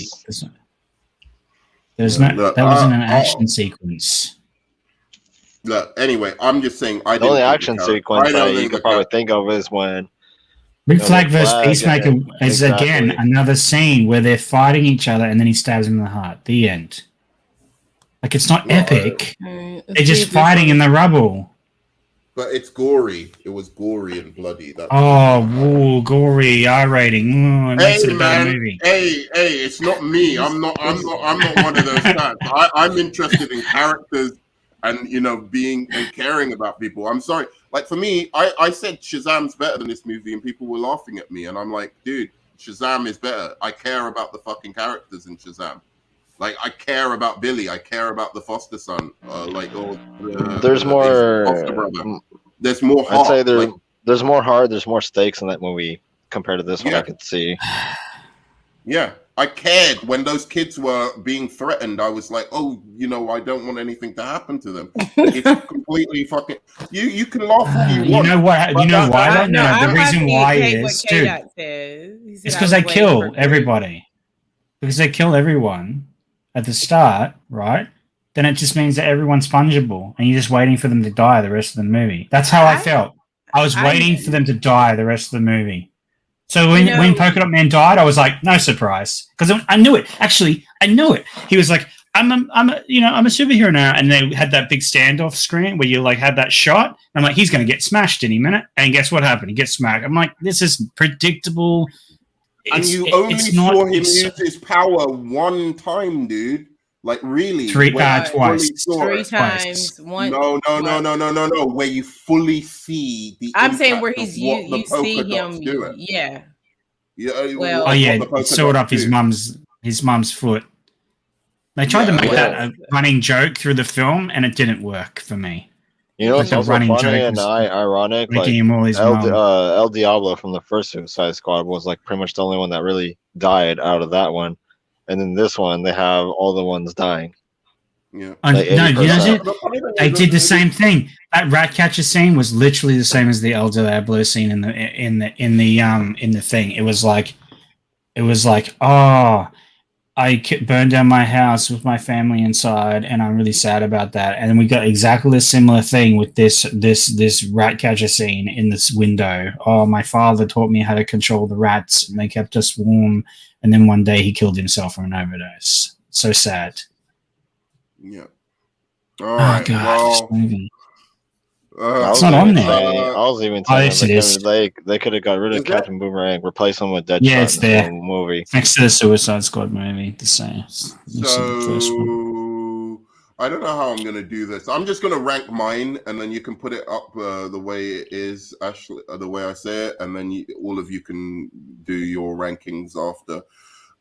That wasn't an action sequence. Look, anyway, I'm just saying the only action sequence that you could probably think of is when Rick Flag versus Peacemaker is again another scene where they're fighting each other and then he stabs him in the heart. The end. Like, it's not epic. They're just fighting in the rubble. But it's gory. It was gory and bloody. Gory, R rating. It makes it a bad movie. Hey, it's not me. I'm not one of those fans. I'm interested in characters and, you know, being and caring about people. I'm sorry. Like, for me, I said Shazam's better than this movie and people were laughing at me. And I'm like, dude, Shazam is better. I care about the fucking characters in Shazam. Like, I care about Billy. I care about the foster son. There's more. There's more heart. I'd say there's more heart. There's more stakes in that movie compared to this one. I could see. Yeah, I cared when those kids were being threatened. I was like, oh, you know, I don't want anything to happen to them. It's completely fucking. You can laugh all you want. You know what? You know why? No, the reason why is, dude, it's because they kill everybody. Because they kill everyone at the start, right? Then it just means that everyone's fungible and you're just waiting for them to die the rest of the movie. That's how I felt. I was waiting for them to die the rest of the movie. So when Polka Dot Man died, I was like, no surprise. Because I knew it. Actually, I knew it. He was like, I'm a superhero now. And they had that big standoff screen where you like had that shot. I'm like, he's going to get smashed any minute. And guess what happened? He gets smacked. I'm like, this is predictable. And you only saw him use his power one time, dude. Like, really? Twice. Three times. One. No. Where you fully see the. I'm saying where he's you see him. Doing. Yeah. Well. He sawed off his mum's foot. They tried to make that a running joke through the film, and it didn't work for me. You know, it's also funny and ironic. Like, El Diablo from the first Suicide Squad was like pretty much the only one that really died out of that one, and then this one they have all the ones dying. Yeah. Like they did the same thing. That Ratcatcher scene was literally the same as the El Diablo scene in the thing. It was like, oh, burned down my house with my family inside, and I'm really sad about that. And we got exactly a similar thing with this rat catcher scene in this window. Oh, my father taught me how to control the rats, and they kept us warm. And then one day he killed himself from an overdose. So sad. Yeah. All right. God, well, this movie. It's not on there. I was even saying they could have got rid of Captain Boomerang, replace him with Deadshot. Yeah, it's there. The movie Next to the Suicide Squad movie, the same. So I don't know how I'm gonna do this. I'm just gonna rank mine, and then you can put it up the way it is, Ashley, the way I say it, and then all of you can do your rankings after.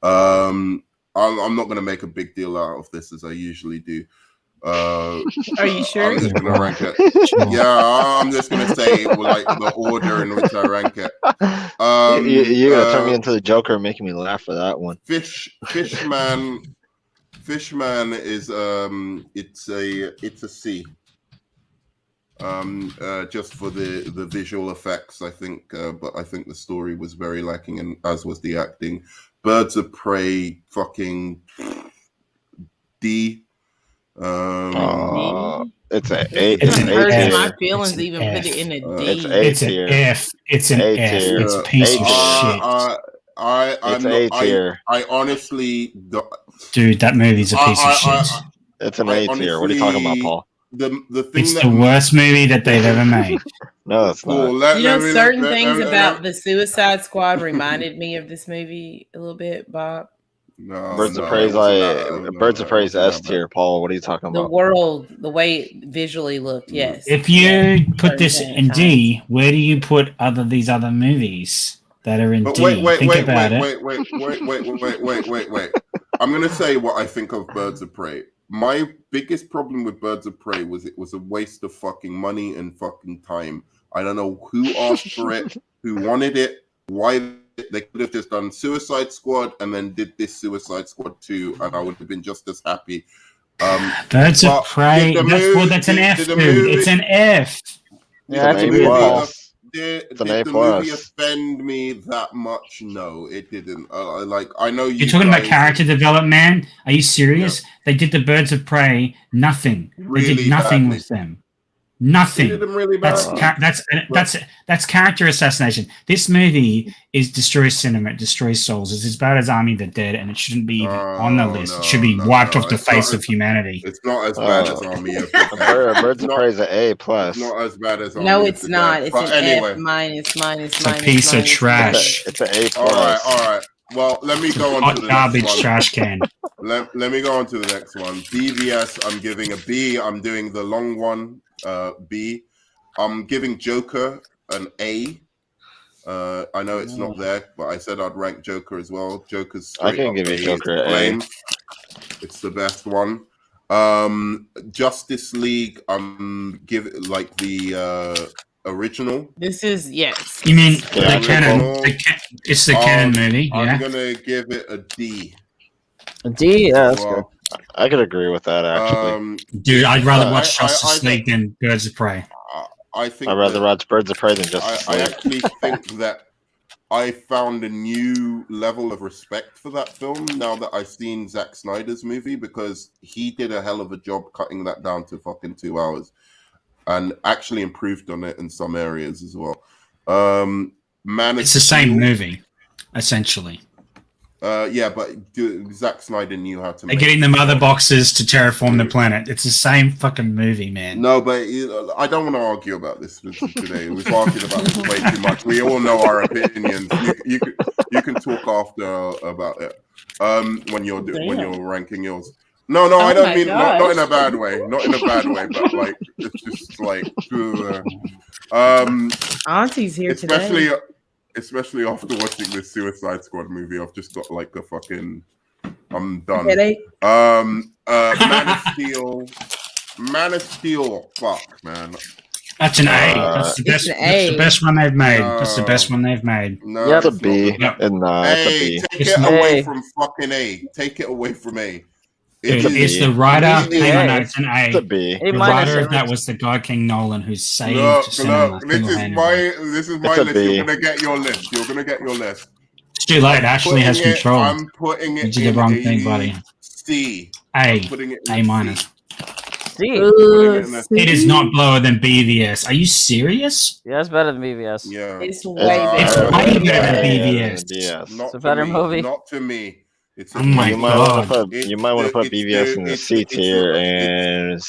I'm not gonna make a big deal out of this as I usually do. Are you sure? I'm just gonna rank it. Yeah, I'm just gonna say like the order in which I rank it. You're gonna turn me into the Joker and making me laugh for that one. Fishman is it's a C. Just for the visual effects, I think, but I think the story was very lacking, and as was the acting. Birds of Prey, fucking D. It's an A. It hurts my F. feelings It's even an put F. it in a D. It's A It's tier. an F. It's an A F. tier. It's a piece of shit. It's A tier. I honestly, Dude, that movie's a piece of shit. It's an A tier. What are you talking about, Paul? The thing It's the worst movie that they've ever made. No, it's not. Certain things about the Suicide Squad reminded me of this movie a little bit, Bob. No, Birds of Prey's S tier, Paul. What are you talking about? The world, the way it visually looked, yes. If you put this in D, where do you put these other movies that are in D? Wait. I'm gonna say what I think of Birds of Prey. My biggest problem with Birds of Prey was it was a waste of fucking money and fucking time. I don't know who asked for it, who wanted it, why. They could have just done Suicide Squad and then did this Suicide Squad 2, and I would have been just as happy. Birds of Prey. That's an F, dude. It's an F. Yeah, did the movie offend me that much? No, it didn't. I know you're talking about character development. Are you serious? Yeah. They did the Birds of Prey. Nothing. Really they did nothing badly. With them. Nothing. Really that's character assassination. This movie destroys cinema, it destroys souls. It's as bad as Army of the Dead, and it shouldn't be even on the list. It should be wiped off the face of humanity. It's not as bad as Army of the Dead. Birds of Prey is an A plus. It's not as bad as Army No, of it's the not. Dead. It's an anyway. F minus. It's a piece of trash. It's an A plus. All right. Well, let me go on to the garbage next one. Trash can. Let me go on to the next one. BVS, I'm giving a B. I'm doing the long one, B. I'm giving Joker an A. I know it's not there, but I said I'd rank Joker as well. Joker's I can give you Joker an A. It's the best one. Justice League, I'm giving like the original. This is yes. You mean the canon? It's the canon movie. Yeah. I'm gonna give it a D. A D, yeah, that's good. I could agree with that actually. Dude, I'd rather watch Justice League than Birds of Prey. I think I'd rather watch Birds of Prey than Justice League. I actually think that I found a new level of respect for that film now that I've seen Zack Snyder's movie, because he did a hell of a job cutting that down to fucking 2 hours and actually improved on it in some areas as well. It's the same movie, essentially. Yeah, but Zack Snyder knew how to They're getting the mother boxes to terraform the planet. It's the same fucking movie, man. No, but I don't want to argue about this today. We've argued about this way too much. We all know our opinions. You can talk after about it when you're ranking yours. No, I don't mean not in a bad way. Not in a bad way, but like it's just like Auntie's here today. Especially after watching this Suicide Squad movie, I've just got like a fucking I'm done. Headache? Man of Steel, fuck man. That's an A. That's the best. That's the best one they've made. That's the best one they've made. No, that's a B. And it's a B. Take it away from fucking A. Take it away from A. It's the writer. Hang on, no, it's an A. It's a B. The writer of that was the guy King Nolan, who saved cinema. This is my list. You're gonna get your list. too late. Ashley has control. I'm putting it. You did the wrong thing, buddy. C. A minus. It is not lower than BVS. Are you serious? Yeah, it's better than BVS. Yeah, it's way better. It's way better than BVS. It's a better movie. Not to me. It's oh my god! You might want to put BVS in the C tier and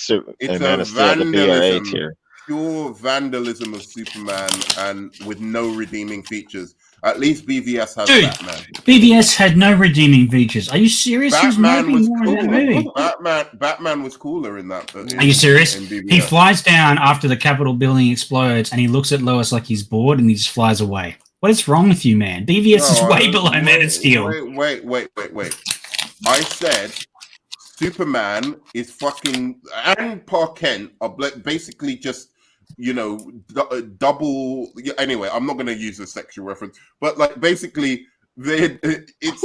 Man of Steel the BRA tier. Pure vandalism of Superman and with no redeeming features. At least BVS has Batman. BVS had no redeeming features. Are you serious? Batman was cooler. Batman was cooler in that. Are you serious? He flies down after the Capitol building explodes, and he looks at Lois like he's bored, and he just flies away. What is wrong with you, man? BVS is way below Man of Steel. Wait. I said Superman is fucking, and Park Kent are basically just, double. Anyway, I'm not going to use a sexual reference, but like basically, it's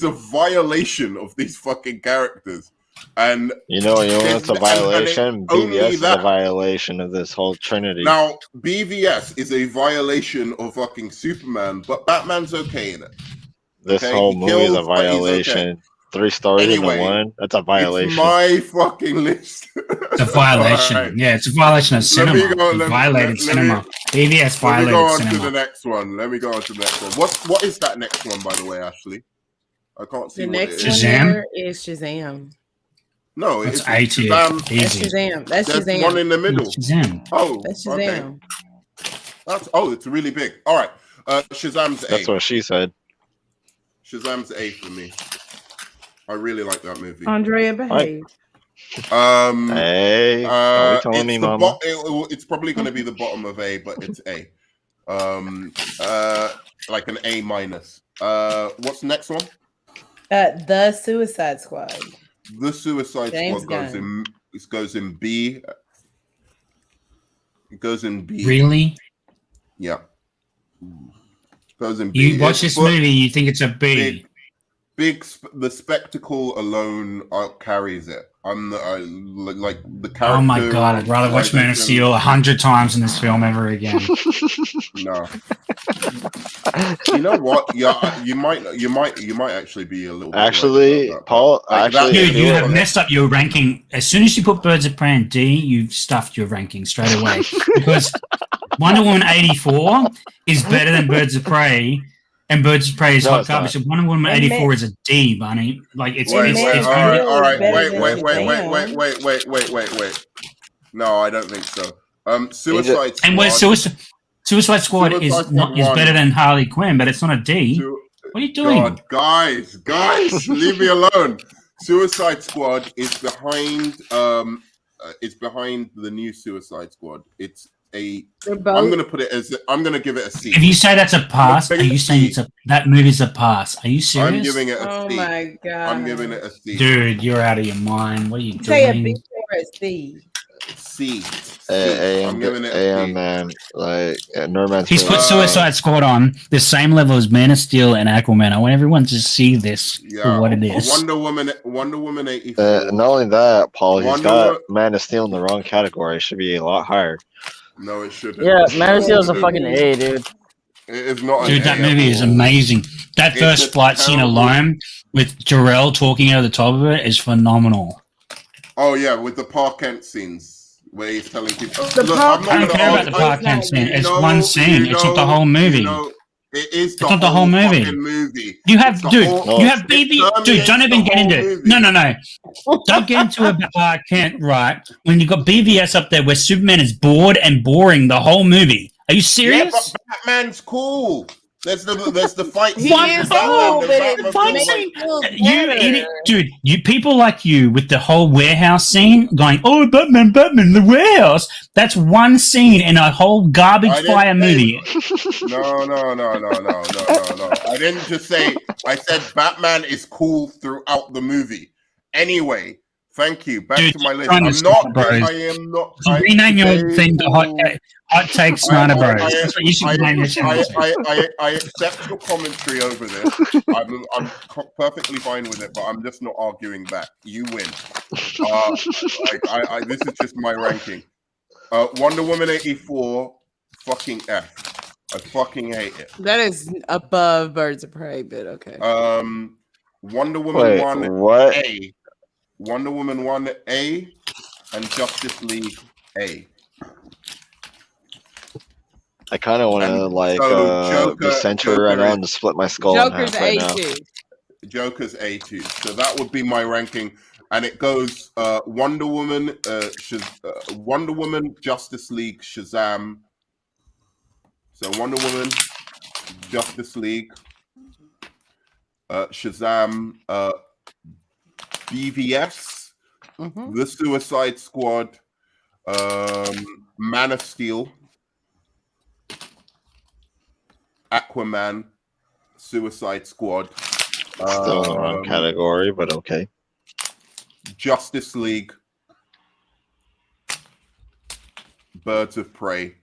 a violation of these fucking characters. And it's a violation. BVS is a violation of this whole trinity. Now, BVS is a violation of fucking Superman, but Batman's okay in it. This whole movie is a violation. 3 stars into 1. That's a violation. It's my fucking list. It's a violation. Right. Yeah, it's a violation of cinema. Violated cinema. BVS violated cinema. Let me go on to the next one. What is that next one, by the way, Ashley? I can't see. The next one is Shazam. No, it's Shazam. That's Shazam. That's Shazam. One in the middle. Shazam. Oh, that's Shazam. Okay. It's really big. All right. Shazam's A. That's what she said. Shazam's A for me. I really like that movie. Andrea, behave. Hey, are you telling me, Mama? It's probably going to be the bottom of A, but it's A. Like an A minus. What's the next one? The Suicide Squad. The Suicide Squad goes in B. It goes in B. Really? Yeah. Goes in B. You watch this movie, you think it's a B. The spectacle alone carries it. Like the character. Oh my god! I'd rather watch Man of Steel 100 times in this film ever again. No. You know what? Yeah, you might actually be a little. Actually, right Paul. Dude, you have messed up your ranking. As soon as you put Birds of Prey in D, you've stuffed your ranking straight away because Wonder Woman 84 is better than Birds of Prey. And Birds of Prey is hot garbage. Wonder Woman 84 is a D, Bunny. Like it's. All right. Wait. No, I don't think so. Suicide Squad. And where Suicide Squad is better than Harley Quinn, but it's not a D. What are you doing? God, guys, leave me alone. Suicide Squad is behind. It's behind the new Suicide Squad. I'm gonna put it as. I'm gonna give it a C. If you say that's a pass, are you saying that movie's a pass? Are you serious? I'm giving it a C. Oh my god! I'm giving it a C. Dude, you're out of your mind. What are you doing? Say a B or a C. C. I'm giving it a C. Man, like no man's. He's put Suicide Squad on the same level as Man of Steel and Aquaman. I want everyone to see this for what it is. Wonder Woman 84. Not only that, Paul, he's got Man of Steel in the wrong category. It should be a lot higher. No, it shouldn't. Yeah, Man of Steel is a fucking A, dude. It is not. Dude, that movie is amazing. That first flight scene alone with Jarrell talking over the top of it is phenomenal. Oh yeah, with the Park Kent scenes where he's telling people. I don't care about the Park Kent scene. It's one scene. It's not the whole movie. It is. It's not the whole movie. You have, dude. You have BB. Dude, don't even get into it. No. Don't get into a Park Kent, right? When you got BVS up there, where Superman is bored and boring the whole movie. Are you serious? Yeah, but Batman's cool. There's the fight scene. Dude, you people like you with the whole warehouse scene going, oh, Batman, the warehouse. That's one scene in a whole garbage fire movie. No. I didn't just say. I said Batman is cool throughout the movie. Anyway, thank you. Back to my list. I am not. Rename your thing to Hot Take Smarter Bros. That's what you should name your channel. I accept your commentary over this. I'm perfectly fine with it, but I'm just not arguing back. You win. This is just my ranking. Wonder Woman 84, fucking F. I fucking hate it. That is above Birds of Prey, but okay. Wonder Woman 1 what? A. Wonder Woman 1 A and Justice League A. I kind of want to be centered right now and just split my skull in half right now. Joker's A2. So that would be my ranking. And it goes Wonder Woman, Wonder Woman, Justice League, Shazam. So Wonder Woman, Justice League, Shazam, BVS, The Suicide Squad, Man of Steel, Aquaman, Suicide Squad. Still in the wrong category, but okay. Justice League, Birds of Prey,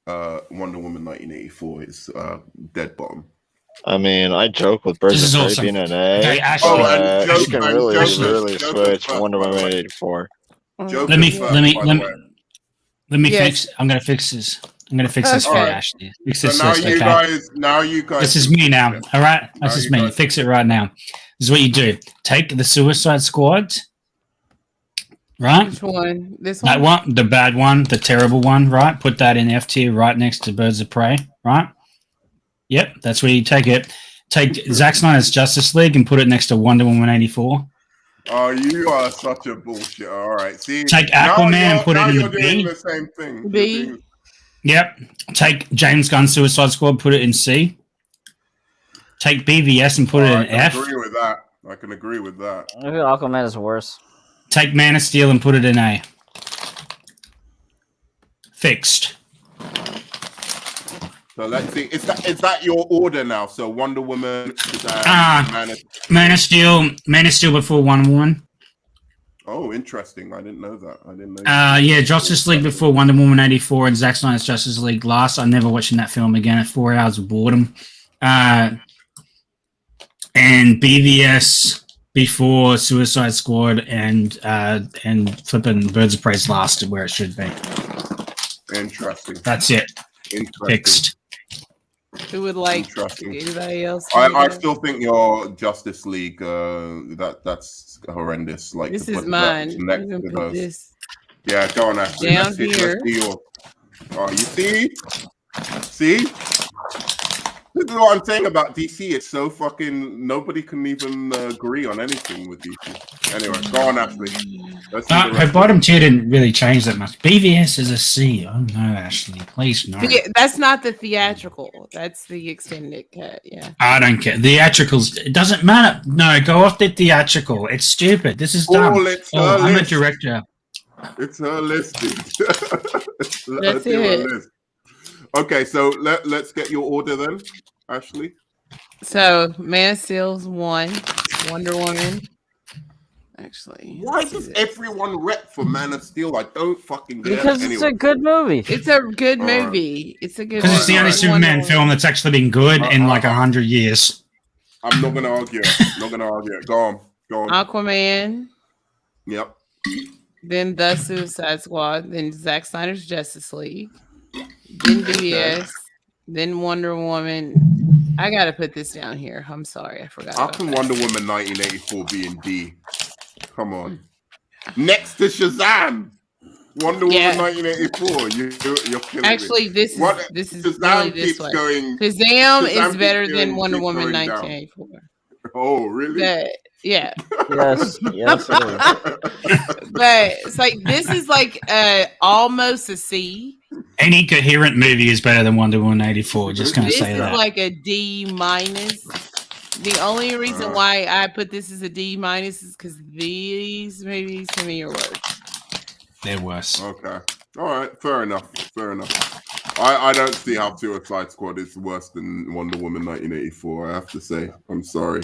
Wonder Woman 1984 is dead bottom. I mean, I joke with Birds of Prey being an A. Okay, you can really switch Wonder Woman 1984. Let me fix. I'm gonna fix this. I'm gonna fix this for Ashley. Fix this. So now you guys. This is me now. All right, this is me. Fix it right now. This is what you do. Take the Suicide Squad. Right? Which one? This one? That one, the bad one, the terrible one, right? Put that in F tier right next to Birds of Prey, right? Yep, that's where you take it. Take Zack Snyder's Justice League and put it next to Wonder Woman 84. Oh, you are such a bullshit. All right. See, take Aquaman and put it in the B. The same thing. B. Yep. Take James Gunn's Suicide Squad, put it in C. Take BVS and put it in F. I can agree with that. I think Aquaman is worse. Take Man of Steel and put it in A. Fixed. So let's see. Is that your order now? So Wonder Woman, Man of Steel before Wonder Woman. Oh, interesting. I didn't know that. Yeah, Justice League before Wonder Woman 84 and Zack Snyder's Justice League last. I'm never watching that film again at 4 hours of boredom. And BVS before Suicide Squad and flipping Birds of Prey's last where it should be. Interesting. That's it. Fixed. Who would like anybody else? I still think your Justice League that's horrendous. Like this is mine. This. Yeah, go on, Ashley. Down here. You see. This is what I'm saying about DC. It's so fucking nobody can even agree on anything with DC. Anyway, go on, Ashley. Her bottom tier didn't really change that much. BVS is a C. Oh no, Ashley, please no. That's not the theatrical. That's the extended cut. Yeah. I don't care. Theatricals. It doesn't matter. No, go off the theatrical. It's stupid. This is dumb. I'm a director. It's her list. That's it. Okay, so let's get your order then, Ashley. So Man of Steel's 1, Wonder Woman. Actually, why does everyone rep for Man of Steel? I don't fucking get because it's a good movie. It's a good movie. It's a good. Because it's the only Superman film that's actually been good in like 100 years. I'm not gonna argue. Go on. Aquaman. Yep. Then The Suicide Squad. Then Zack Snyder's Justice League. Then BVS, then Wonder Woman. I gotta put this down here. I'm sorry, I forgot. How can Wonder Woman 1984 be in D? Come on. Next to Shazam, Wonder Woman 1984. You're killing Actually, me. this is Shazam really this way. Shazam is better than Wonder Woman 1984. Oh, really? Yeah. Yes. But it's like this is like almost a C. Any coherent movie is better than Wonder Woman 84. Just gonna say that. This is like a D minus. The only reason why I put this as a D minus is because these movies to me are worse. They're worse. Okay. All right. Fair enough. I don't see how Suicide Squad is worse than Wonder Woman 1984. I have to say. I'm sorry.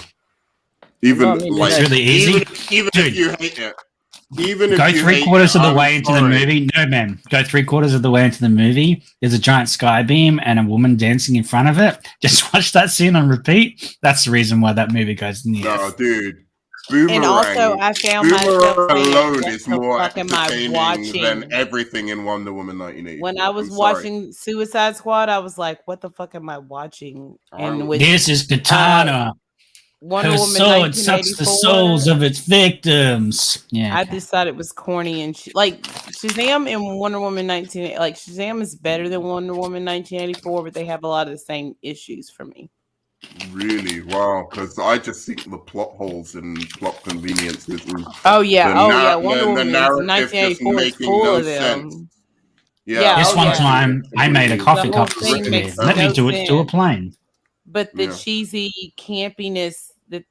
Even like it's really easy. Even if you hate it. Even if go you 3/4 of the way into the movie. No, man. Go 3/4 of the way into the movie. There's a giant sky beam and a woman dancing in front of it. Just watch that scene on repeat. That's the reason why that movie goes in the No, dude. Boomerang. And also, I found myself alone saying, is more am I entertaining watching than everything in Wonder Woman 1984. When I was watching Suicide Squad, I was like, "What the fuck am I watching?" And with this is Katana. Wonder Her Woman sword sucks the 1984, souls of its victims. Yeah, I just thought it was corny and like Shazam and Wonder Woman 19 like Shazam is better than Wonder Woman 1984, but they have a lot of the same issues for me. Really? Wow. Because I just think the plot holes and plot conveniences. Oh yeah. Wonder Woman 1984 is full of them. Sense. Yeah. This one time I made a coffee cup to sit here. Let me do it to a plane. But the cheesy campiness that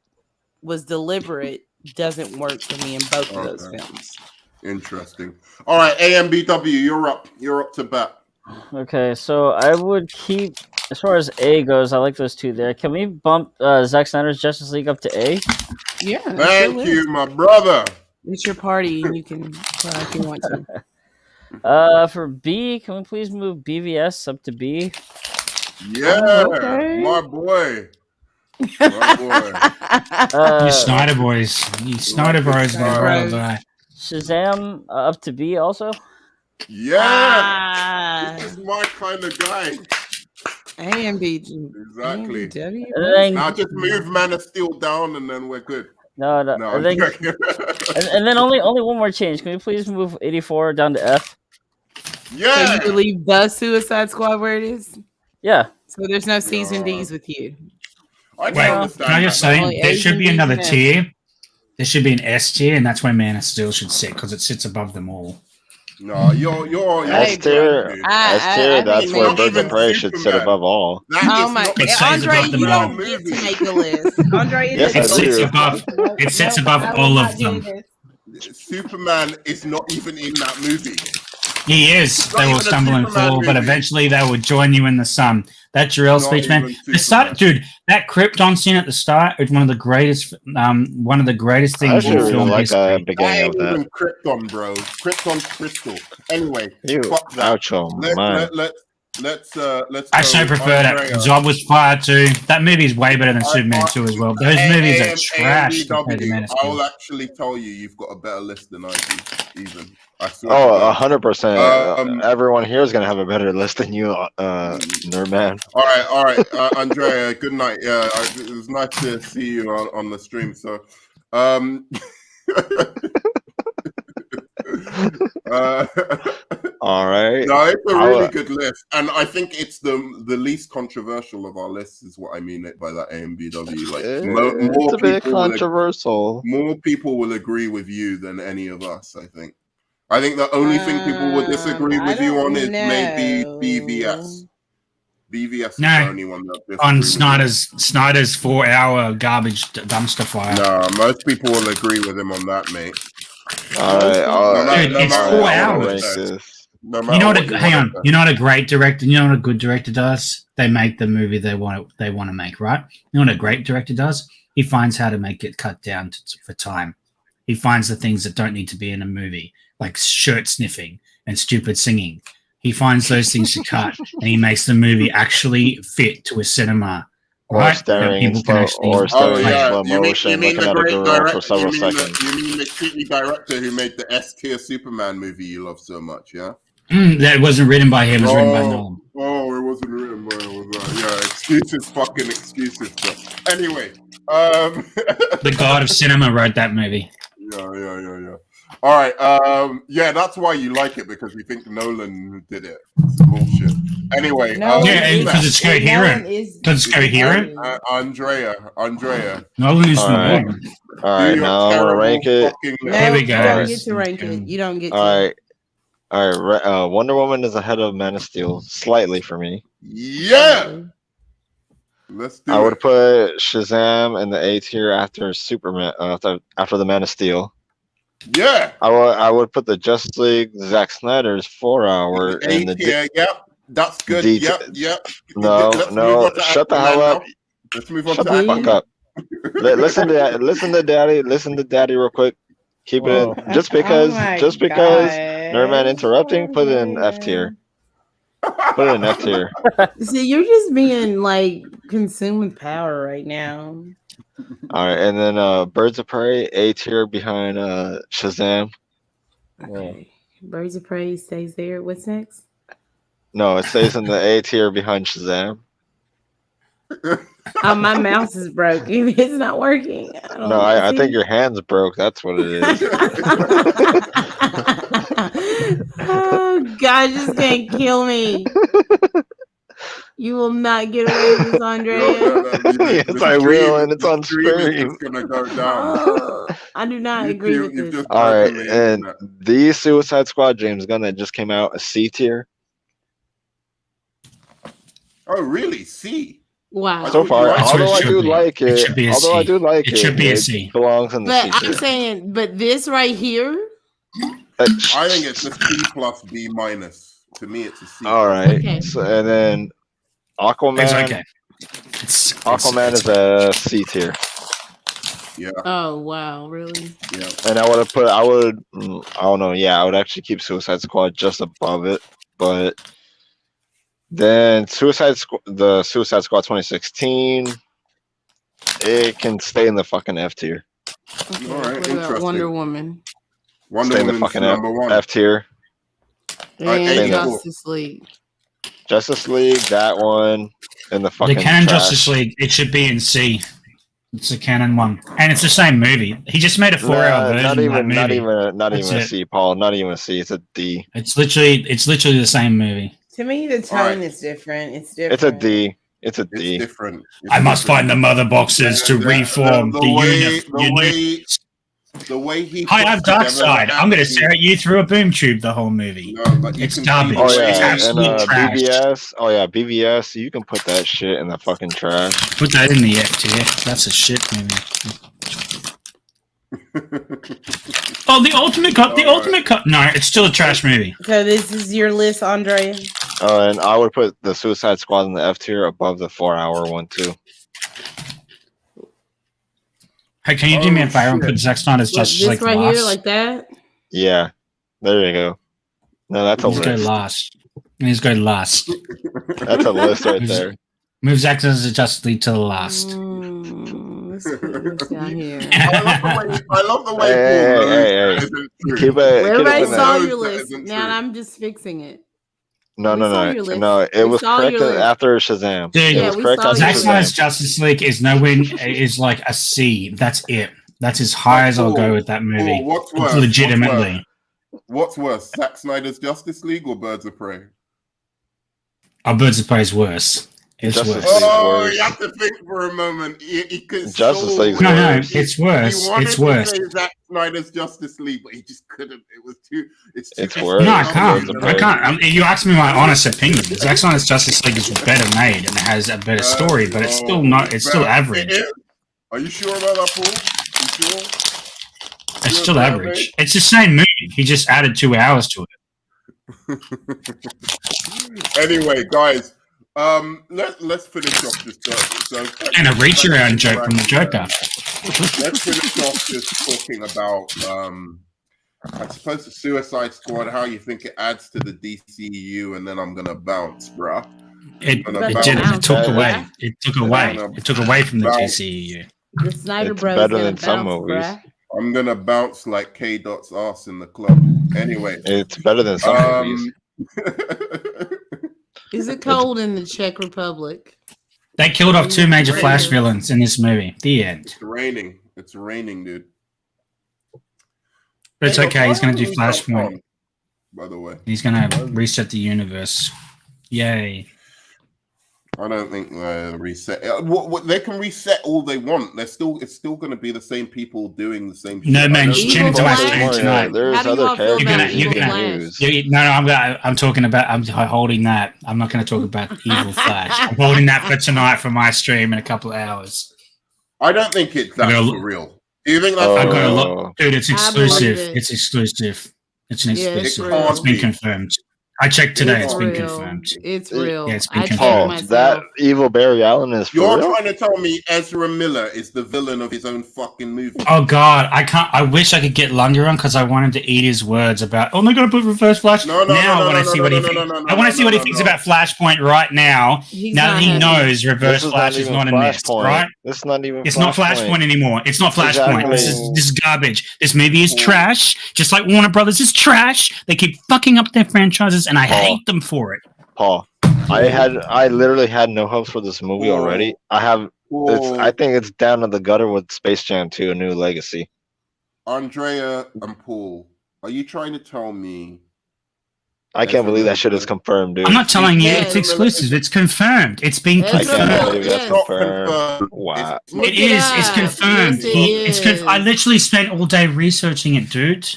was deliberate doesn't work for me in both of those films. Interesting. All right, AMBW, you're up. You're up to bat. Okay, so I would keep, as far as A goes, I like those two there. Can we bump Zack Snyder's Justice League up to A? Yeah. Thank you, my brother. It's your party, and you can cry if you want to. For B, can we please move BVS up to B? Yeah, my boy. My boy. You Snyder boys. You Snyder boys gonna roll die. Shazam up to B also? Yeah. This is my kind of guy. AMBG. Exactly. Then, now just move Man of Steel down and then we're good. No. And then only one more change. Can we please move 84 down to F? Yeah. So you leave the Suicide Squad where it is? Yeah. So there's no C's and D's with you. Wait, can I just say there should be another tier? There should be an S tier, and that's where Man of Steel should sit because it sits above them all. No, you're S tier. That's where Birds of Prey should sit above all. Oh my! Andre, you don't get to make a list. Andre, it sits above all of them. Superman is not even in that movie. He is. They will stumble and fall, but eventually they will join you in the sun. That Jor-El speech, man. The start, dude. That Krypton scene at the start is one of the greatest things in film history. That ain't even Krypton, bro. Krypton's crystal. Anyway, fuck that. Let's. I so prefer that. Zod was fire too. That movie is way better than Superman 2 as well. Those movies are trash compared to Man of Steel. I will actually tell you, you've got a better list than I do. Even. 100%. Everyone here is gonna have a better list than you, Nerdman. All right, Andrea. Good night. Yeah, it was nice to see you on the stream. So, all right. No, it's a really good list, and I think it's the least controversial of our lists. Is what I mean by that. AMBW. Like it's a bit controversial. More people will agree with you than any of us. I think the only thing people would disagree with you on is maybe BVS. BVS is the only one that on Snyder's 4-hour garbage dumpster fire. No, most people will agree with him on that, mate. Dude, it's 4 hours. You know what? Hang on. You know what a great director? You know what a good director does? They make the movie they want to make, right? You know what a great director does? He finds how to make it cut down for time. He finds the things that don't need to be in a movie, like shirt sniffing and stupid singing. He finds those things to cut, and he makes the movie actually fit to a cinema. Or staring in slow motion, looking at a girl for several seconds. You mean the shitty director who made the S-tier Superman movie you love so much, yeah? That wasn't written by him. It was written by Nolan. Oh, it wasn't written by him. Excuses, fucking excuses. But anyway, the god of cinema wrote that movie. Yeah. All right. That's why you like it, because you think Nolan did it. It's bullshit. Anyway. Because it's coherent. Because it's coherent. Andrea. Nolan is All right, now I'm gonna rank it. Here we go. You don't get to rank it. You don't get to. All right. Wonder Woman is ahead of Man of Steel slightly for me. Yeah. Let's do I would put Shazam in the A tier after Superman, after the Man of Steel. Yeah. I would put the Justice League, Zack Snyder's 4-hour in the yep. That's good. Yep. No, shut the hell up. Let's move on Shut to the fuck up. Listen to Daddy real quick. Keep it in. Just because Nerdman interrupting, put it in F tier. Put it in F tier. See, you're just being like consumed with power right now. All right, and then Birds of Prey, A tier behind Shazam. Okay. Birds of Prey stays there. What's next? No, it stays in the A tier behind Shazam. Oh, my mouse is broke. It's not working. I think your hand's broke. That's what it is. Oh, God, just can't kill me. You will not get away with this, Andrea. Yes, I will, and it's on stream. It's gonna go down. I do not agree with this. All right, and the Suicide Squad, James Gunn, that just came out, a C tier. Oh, really? C? Wow. So far, although I do like it, it should be a C. It belongs in the C tier. I'm saying, but this right here, I think it's a C plus B minus. To me, it's a C. All right, okay. So, and then Aquaman. It's okay. Aquaman is a C tier. Yeah. Oh wow, really? Yeah. And I don't know. Yeah, I would actually keep Suicide Squad just above it, but then the Suicide Squad 2016, it can stay in the fucking F tier. Okay, all right, what about Wonder Woman? Stay in the fucking F tier. And Justice League. Justice League, that one, and the fucking canon Justice League, it should be in C. It's a canon one, and it's the same movie. He just made a 4-hour version of that movie. Not even a C, Paul. Not even a C. It's a D. It's literally the same movie. To me, the tone is different. It's different. It's a D. It's a D. It's different. I must find the mother boxes to reform the way he. Hi, I'm Darkseid. I'm going to stare at you through a boom tube the whole movie. No, it's garbage. Oh, yeah. It's absolute trash. BVS. Oh yeah, BVS. You can put that shit in the fucking trash. Put that in the F tier. That's a shit movie. Oh, the ultimate cut. The ultimate cut. No, it's still a trash movie. So this is your list, Andrea. And I would put the Suicide Squad in the F tier above the 4-hour one too. Hey, can you do me a favor and put Zack Snyder's Justice League right last? Here, like that? Yeah, there you go. No, that's a list. Go last. Let's go last. That's a list right there. Move Zack Snyder's Justice League to the last. Let's put this down here. I love the way. Hey. Keep it. Everybody saw your list. Now I'm just fixing it. No. It was corrected after Shazam. Dude, it was correct after Zack Snyder's Justice League is is like a C. That's it. That's as high as I'll go with that movie. What's worse? Legitimately. What's worse, Zack Snyder's Justice League or Birds of Prey? Birds of Prey is worse. It's worse. Oh, you have to think for a moment. Justice League. No, it's worse. It's worse. To say Zack Snyder's Justice League, but he just couldn't. It was too. It's worse. No, I can't. I can't. You asked me my honest opinion. Zack Snyder's Justice League is better made and it has a better story, but it's still not. It's still average. Are you sure about that, Paul? You sure? It's still average. It's the same movie. He just added 2 hours to it. Anyway, guys. Let's finish off this. And a reach around joke from the Joker. Let's finish off just talking about, I suppose, the Suicide Squad. How you think it adds to the DCEU, and then I'm gonna bounce, bruh. It took away. It took away from the DCEU. The Snyder it's Brothers better than some movies. Bruh. I'm gonna bounce like K. Dot's ass in the club. Anyway, it's better than some movies. Is it cold in the Czech Republic? They killed off 2 major Flash villains in this movie. The end. It's raining. It's raining, dude. But it's okay. He's going to do Flashpoint. By the way, he's going to reset the universe. Yay. I don't think reset. They can reset all they want. It's still going to be the same people doing the same shit. No, man, tune into my stream tonight. There's other characters. I'm talking about. I'm holding that. I'm not going to talk about Evil Flash. I'm holding that for tonight for my stream in a couple of hours. I don't think it's that for real. Do you think that's for real? Dude, it's exclusive. It's exclusive. It's an exclusive. It's been confirmed. I checked today. It's It's been real. confirmed. It's real. Yeah, it's been I confirmed. checked That myself. evil Barry Allen is for You're real? trying to tell me Ezra Miller is the villain of his own fucking movie? Oh God, I can't. I wish I could get Lundy on because I want him to eat his words about. Oh, they're gonna put Reverse Flash. No, now I want to see what he thinks. I want to see what he thinks about Flashpoint right now. Now that he knows Reverse Flash is not in this, right? This is not even. It's not Flashpoint anymore. It's not Flashpoint. Exactly. This is garbage. This movie is trash. Just like Warner Brothers is trash. They keep fucking up their franchises, and I hate them for it. Paul, I literally had no hopes for this movie already. I think it's down to the gutter with Space Jam 2: A New Legacy. Andrea and Paul, are you trying to tell me? I can't believe that shit is confirmed, dude. I'm not telling you it's exclusive. It's confirmed. It's been confirmed. I can't believe that's confirmed. Wow. It is. It's confirmed. I literally spent all day researching it, dude.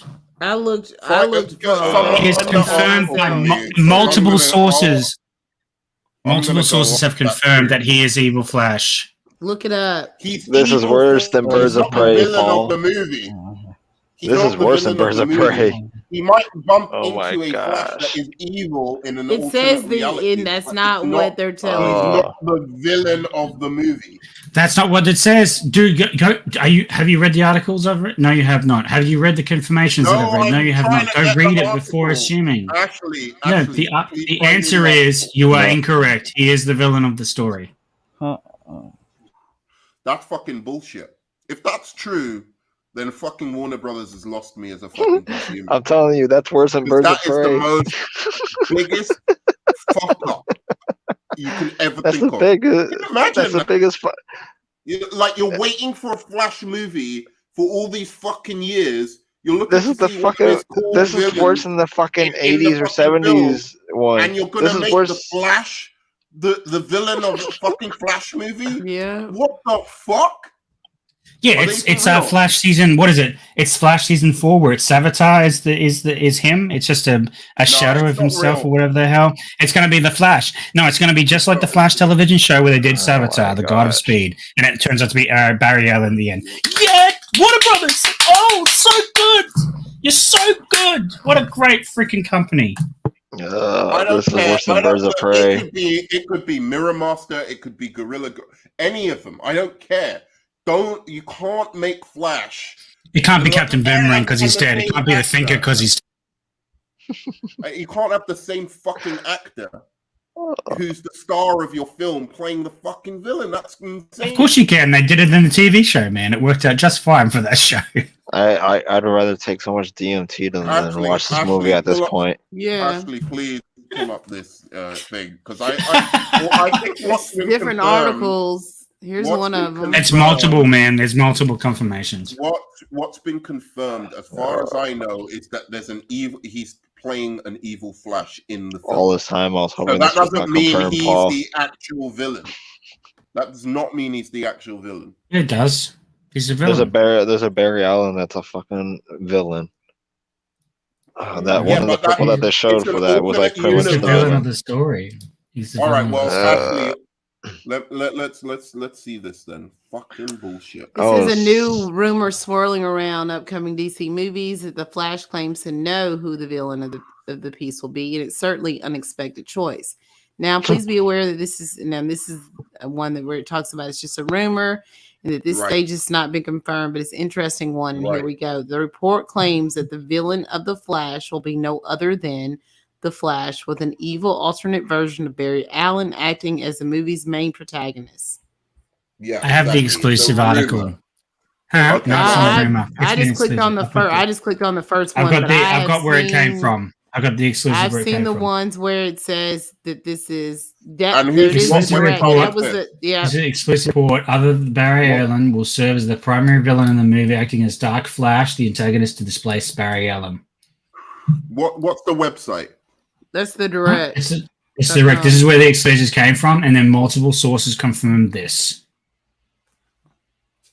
I looked. It is confirmed by multiple sources. Multiple sources have confirmed that he is Evil Flash. Look it up. This is worse than Birds of Prey, Paul. This is worse than Birds of Prey. He might bump into a Flash that is evil in an It says and that's not what they're telling you. He's not the villain of the movie. That's not what it says, dude. Have you read the articles of it? No, you have not. Have you read the confirmations that I've read? No, you have not. Go read it before assuming. Actually, no. The answer is you are incorrect. He is the villain of the story. That's fucking bullshit. If that's true, then fucking Warner Brothers has lost me as a fucking consumer. I'm telling you, that's worse than Birds of Prey. That is the most biggest fuck up you can ever think of. That's the biggest. Like you're waiting for a Flash movie for all these fucking years. You're looking. This is the fucking. This is worse than the fucking 80s or 70s one. And you're gonna make the Flash the villain of the fucking Flash movie? Yeah. What the fuck? Yeah, it's Flash season. What is it? It's Flash season 4, where it's Savitar is him. It's just a shadow of himself or whatever the hell. It's going to be the Flash. No, it's going to be just like the Flash television show where they did Savitar, the God of Speed, and it turns out to be Barry Allen in the end. Yeah, Warner Brothers. Oh, so good. You're so good. What a great freaking company. This is worse than Birds of Prey. It could be Mirror Master. It could be Gorilla. Any of them. I don't care. You can't make Flash. It can't be Captain Boomerang because he's dead. It can't be the Thinker because he's. You can't have the same fucking actor who's the star of your film playing the fucking villain. That's insane. Of course you can. They did it in the TV show, man. It worked out just fine for that show. I'd rather take so much DMT than watch this movie at this point. Yeah. Ashley, please pull up this thing because I think what's been different articles. Here's one of them. It's multiple, man. There's multiple confirmations. What's been confirmed, as far as I know, is that there's an evil. He's playing an evil Flash in the film. All this time, I was hoping that doesn't mean he's Paul. the actual villain. That does not mean he's the actual villain. It does. He's a villain. There's a Barry Allen that's a fucking villain. That one of the people that they showed for that was like he's the villain of the story. All right, well, actually. Let's see this then. Fucking bullshit. This is a new rumor swirling around upcoming DC movies that the Flash claims to know who the villain of the piece will be, and it's certainly an unexpected choice. Now, please be aware that this is one that where it talks about it's just a rumor, and at this stage it's not been confirmed, but it's an interesting one. And here we go. The report claims that the villain of the Flash will be no other than the Flash, with an evil alternate version of Barry Allen acting as the movie's main protagonist. Yeah, I have the exclusive article. I just clicked on the first. I just clicked on the first one. I've got where it came from. I got the exclusive. I've seen the ones where it says that this is that. This is an exclusive report. Other than Barry Allen will serve as the primary villain in the movie, acting as Dark Flash, the antagonist to displace Barry Allen. What's the website? That's the direct. It's direct. This is where the exclusives came from, and then multiple sources confirmed this.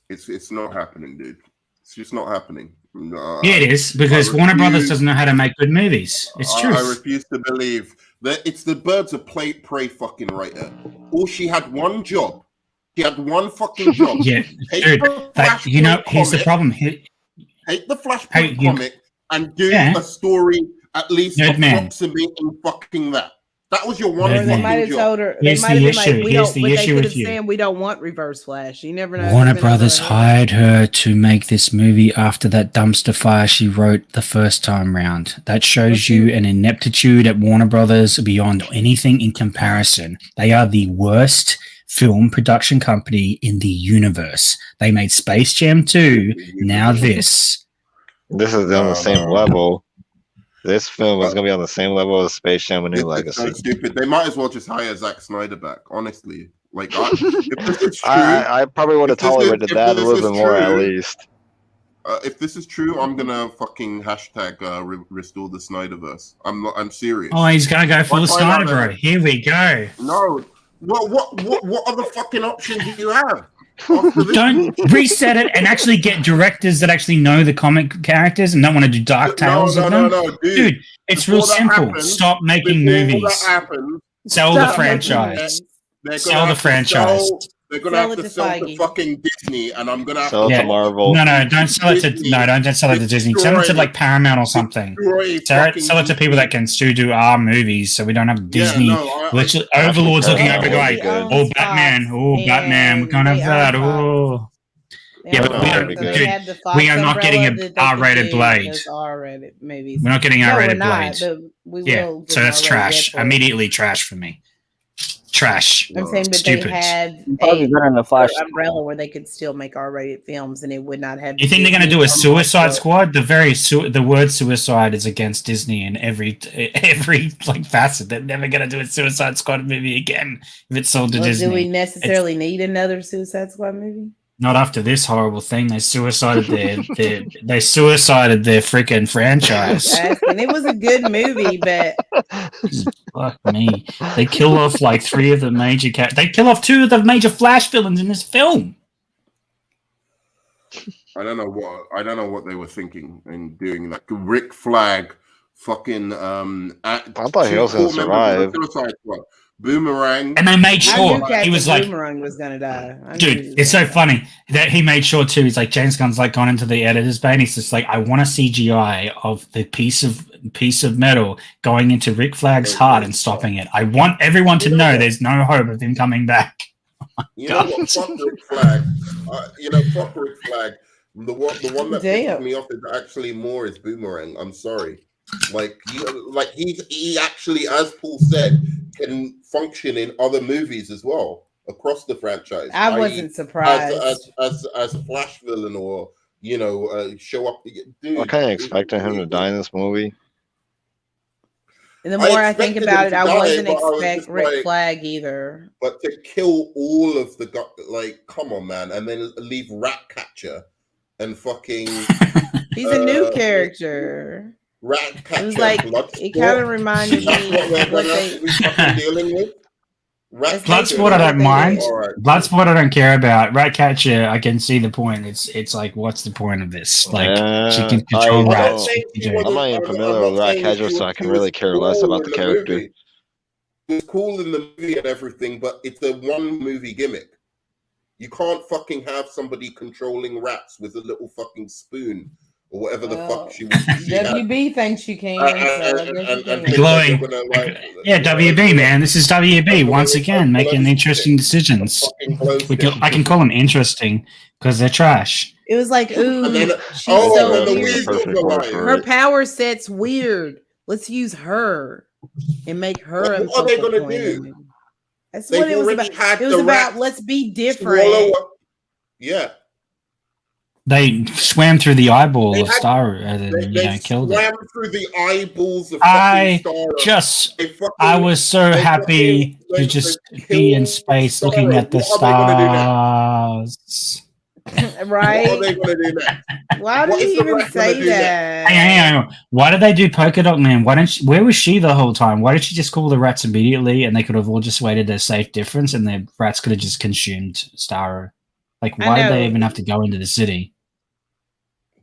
It's not happening, dude. It's just not happening. Yeah, it is, because Warner Brothers doesn't know how to make good movies. It's true. I refuse to believe that it's the Birds of Prey fucking writer. She had one job. She had one fucking job. Yeah, dude. Here's the problem. Take the Flashpoint comic and do a story at least approximating fucking that. That was your one. They might have told her. They might have been like, "We don't." But they could have said, "We don't want Reverse Flash." You never know. Warner Brothers hired her to make this movie after that dumpster fire she wrote the first time round. That shows you an ineptitude at Warner Brothers beyond anything in comparison. They are the worst film production company in the universe. They made Space Jam 2. Now this. This is on the same level. This film is going to be on the same level as Space Jam: A New Legacy. So stupid. They might as well just hire Zack Snyder back, honestly. Like, if this is true, I probably would have tolerated that a little bit more at least. If this is true, I'm gonna fucking hashtag restore the Snyderverse. I'm serious. Oh, he's gonna go full Snyder. Here we go. No. What other fucking options do you have? Don't reset it and actually get directors that actually know the comic characters and don't want to do dark tales of them. No, dude, it's real simple. Stop making movies. Sell the franchise. Sell the franchise. They're gonna have to sell to fucking Disney, and I'm gonna have to sell to Marvel. No, don't sell it to don't sell it to Disney. Sell it to like Paramount or something. Sell it to people that can still do our movies, so we don't have Disney. Literally, Overlord's looking over, going, "Oh, Batman! Oh, Batman! We can't have that! Oh." Yeah, but we are not getting an R-rated Blade. We're not getting R-rated Blade. So that's trash. Immediately trash for me. Trash. I'm saying, but stupid. They had a Flash umbrella where they could still make R-rated films, and it would not have. You think they're going to do a Suicide Squad? The word suicide is against Disney in every like facet. They're never going to do a Suicide Squad movie again if it's sold to Disney. Do we necessarily need another Suicide Squad movie? Not after this horrible thing. They suicided their freaking franchise. And it was a good movie, but fuck me. They kill off like 3 of the major they kill off 2 of the major Flash villains in this film. I don't know what they were thinking and doing. Like Rick Flag, fucking. I thought he was gonna survive. Boomerang, and they made sure he was like Boomerang was gonna die. Dude, it's so funny that he made sure too. He's like James Gunn's like gone into the editor's bay and he's just like, I want a CGI of the piece of metal going into Rick Flag's heart and stopping it. I want everyone to know there's no hope of him coming back. You know what? Fuck Rick Flag. Fuck Rick Flag. The one that pisses me off is actually more is Boomerang. I'm sorry. He actually, as Paul said, can function in other movies as well across the franchise. I wasn't surprised as a Flash villain or show up. Dude, I kind of expected him to die in this movie. And the more I think about it, I wasn't expect Rick Flag either. But to kill all of the come on, man, and then leave Ratcatcher and fucking. He's a new character. Ratcatcher, it was like it kind of reminded me of what they fucking dealing with. Bloodsport, I don't mind. Bloodsport, I don't care about. Ratcatcher, I can see the point. It's like, what's the point of this? Like, she can control rats. I'm not even familiar with Ratcatcher, so I can really care less about the character. It's cool in the movie and everything, but it's a one movie gimmick. You can't fucking have somebody controlling rats with a little fucking spoon. Or whatever the fuck she WB thinks you can. Glowing. WB, man. This is WB once again making interesting decisions. I can call them interesting because they're trash. It was like, ooh, she's so weird. Her power set's weird. Let's use her and make her. What are they going to do? That's what it was about. It was about let's be different. Yeah. They swam through the eyeball of Star and killed it. They swam through the eyeballs of Star. I was so happy to just be in space looking at the stars. Right? What are they going to do next? Why did you even say that? Hang on. Why did they do Polka Dot Man? Where was she the whole time? Why did she just call the rats immediately and they could have all just waited their safe difference and the rats could have just consumed Starro? Like, why did they even have to go into the city?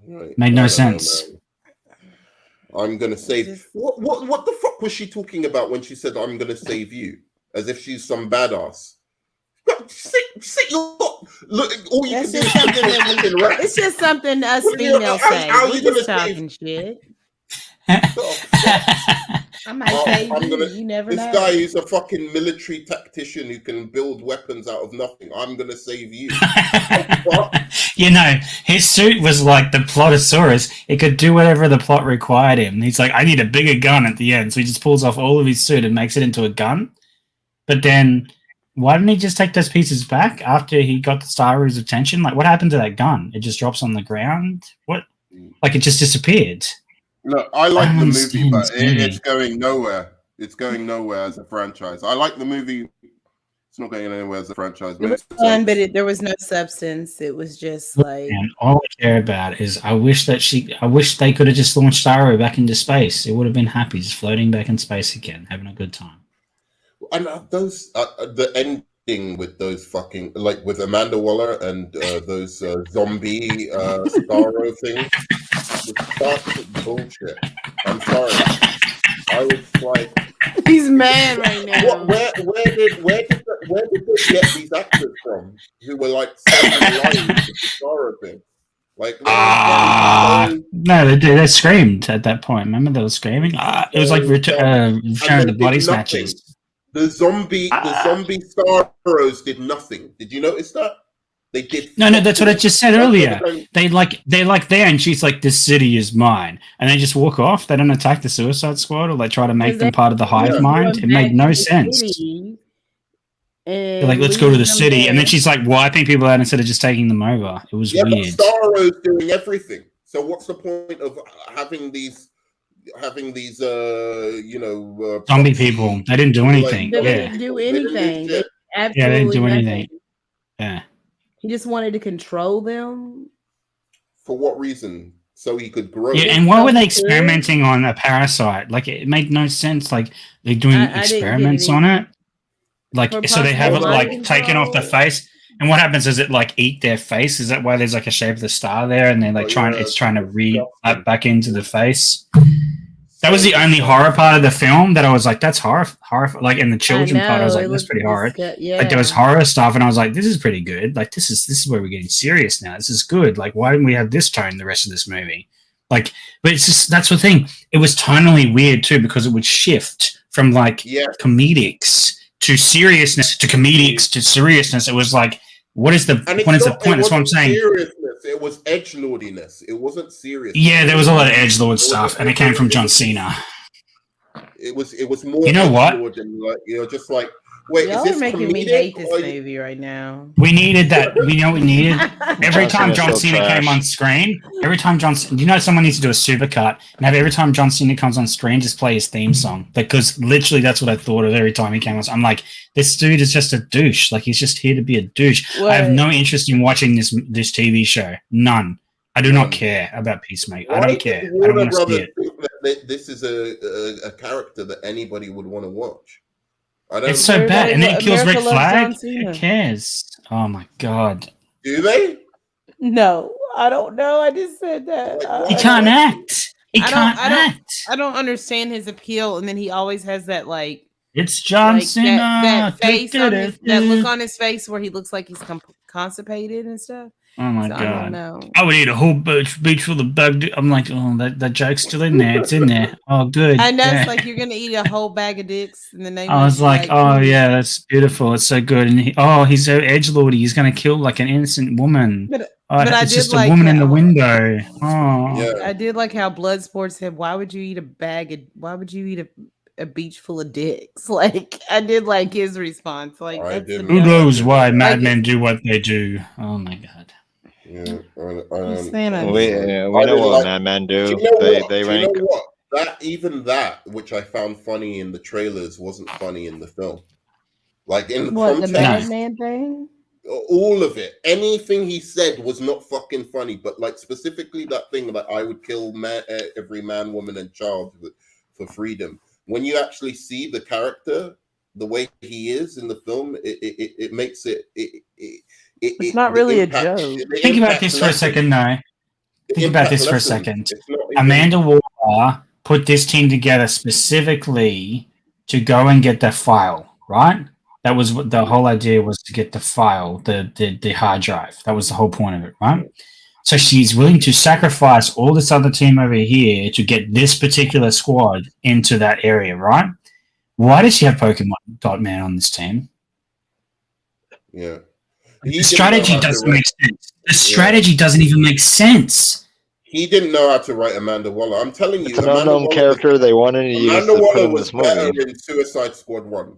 Right. Made no sense. I'm gonna save. What the fuck was she talking about when she said "I'm gonna save you"? As if she's some badass. Sit your look. All you can do it's just something us females say. We just talking shit. I might save you. You never know. This guy is a fucking military tactician who can build weapons out of nothing. I'm gonna save you. You know, his suit was like the Plotosaurus. It could do whatever the plot required him. He's like, I need a bigger gun at the end. So he just pulls off all of his suit and makes it into a gun. But then, why didn't he just take those pieces back after he got the Star's attention? Like, what happened to that gun? It just drops on the ground? What? Like, it just disappeared. Look, I like the movie, but it's going nowhere. It's going nowhere as a franchise. I like the movie. It's not going anywhere as a franchise. It was fun, but there was no substance. It was just like. And all I care about is I wish they could have just launched Starro back into space. It would have been happy, just floating back in space again, having a good time. And those the ending with those fucking like with Amanda Waller and those zombie Starro things. That's bullshit. I'm sorry. I was like, he's mad right now. Where did they get these actors from who were like saving lives with the Starro thing? Like, no, they screamed at that point. Remember they were screaming? It was like return of the body snatchers. The zombie Starros did nothing. Did you notice that? They did. No, that's what I just said earlier. They're like there, and she's like, "This city is mine," and they just walk off. They don't attack the Suicide Squad, or they try to make them part of the hive mind. It made no sense. They're like, "Let's go to the city," and then she's like wiping people out instead of just taking them over. It was weird. But Starro's doing everything. So what's the point of having these? Zombie people. They didn't do anything. They didn't do anything. They didn't do anything. Yeah. He just wanted to control them. For what reason? So he could grow. Yeah, and why were they experimenting on a parasite? Like, it made no sense. Like, they're doing experiments on it. Like, so they have it like taken off the face. And what happens is it like eat their face? Is that why there's like a shape of the star there? And they're like it's trying to read back into the face. That was the only horror part of the film that I was like, that's horror. Like in the children part, I was like, that's pretty horror. Yeah. Like there was horror stuff, and I was like, this is pretty good. Like this is where we're getting serious now. This is good. Like why didn't we have this tone the rest of this movie? Like, but it's just that's the thing. It was tonally weird too because it would shift from like comedics to seriousness to comedics to seriousness. It was like, what is the point? That's what I'm saying. It was edgelordiness. It wasn't serious. Yeah, there was a lot of edgelord stuff, and it came from John Cena. It was more. You know what? Than like, just like, wait, y'all is this are making me hate this movie right now. We needed that. We know we needed. Every time John Cena came on screen, someone needs to do a supercut and have every time John Cena comes on screen, just play his theme song, because literally that's what I thought of every time he came on. I'm like, this dude is just a douche. Like he's just here to be a douche. What? I have no interest in watching this TV show. None. I do not care about Peacemaker. I don't care. I don't want to see it. This is a character that anybody would want to watch. It's so bad, and then it kills Rick Flag. Who cares? Oh my god! Do they? No, I don't know. I just said that. He can't act. He can't act. I don't understand his appeal, and then he always has that like. It's John Cena. That face, that look on his face where he looks like he's constipated and stuff. Oh my god! I don't know. I would eat a whole beach full of bug. I'm like, oh, that joke's still in there. It's in there. Oh, good. I know it's like you're gonna eat a whole bag of dicks, and then I was like, oh yeah, that's beautiful. It's so good. And he's so edgelordy. He's gonna kill like an innocent woman. But it's just a woman in the window. Oh, yeah. I did like how Bloodsport said, "Why would you eat a beach full of dicks?" Like I did like his response. Like who knows why madmen do what they do? Oh my god. Yeah, we know what madmen do. They rank. You know what? That which I found funny in the trailers wasn't funny in the film. Like in the context, the madman thing. All of it, anything he said was not fucking funny. But like specifically that thing that I would kill every man, woman, and child for freedom. When you actually see the character, the way he is in the film, it makes it. It's not really a joke. Think about this for a second, though. Think about this for a second. Amanda Waller put this team together specifically to go and get the file, right? That was what the whole idea was, to get the file, the hard drive. That was the whole point of it, right? So she's willing to sacrifice all this other team over here to get this particular squad into that area, right? Why does she have Pokemon Man on this team? Yeah. The strategy doesn't make sense. The strategy doesn't even make sense. He didn't know how to write Amanda Waller. I'm telling you, it's an unknown character they wanted to use Amanda to put Waller in was this movie. better in Suicide Squad 1.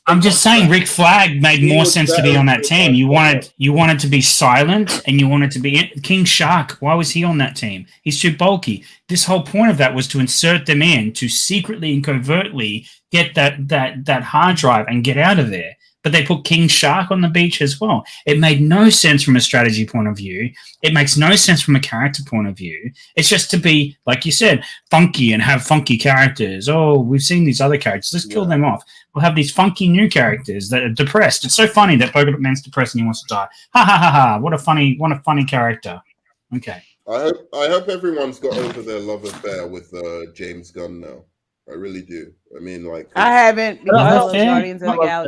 I'm just saying, Rick Flag made more sense to be on that team. You wanted to be silent, and you wanted to be King Shark. Why was he on that team? He's too bulky. This whole point of that was to insert them in to secretly and covertly get that hard drive and get out of there. But they put King Shark on the beach as well. It made no sense from a strategy point of view. It makes no sense from a character point of view. It's just to be, like you said, funky and have funky characters. Oh, we've seen these other characters. Let's kill them off. We'll have these funky new characters that are depressed. It's so funny that Pokemon Man's depressed and he wants to die. Ha ha ha ha! What a funny character. Okay. I hope everyone's got over their love affair with James Gunn now. I really do. I mean, like I haven't. Love affair?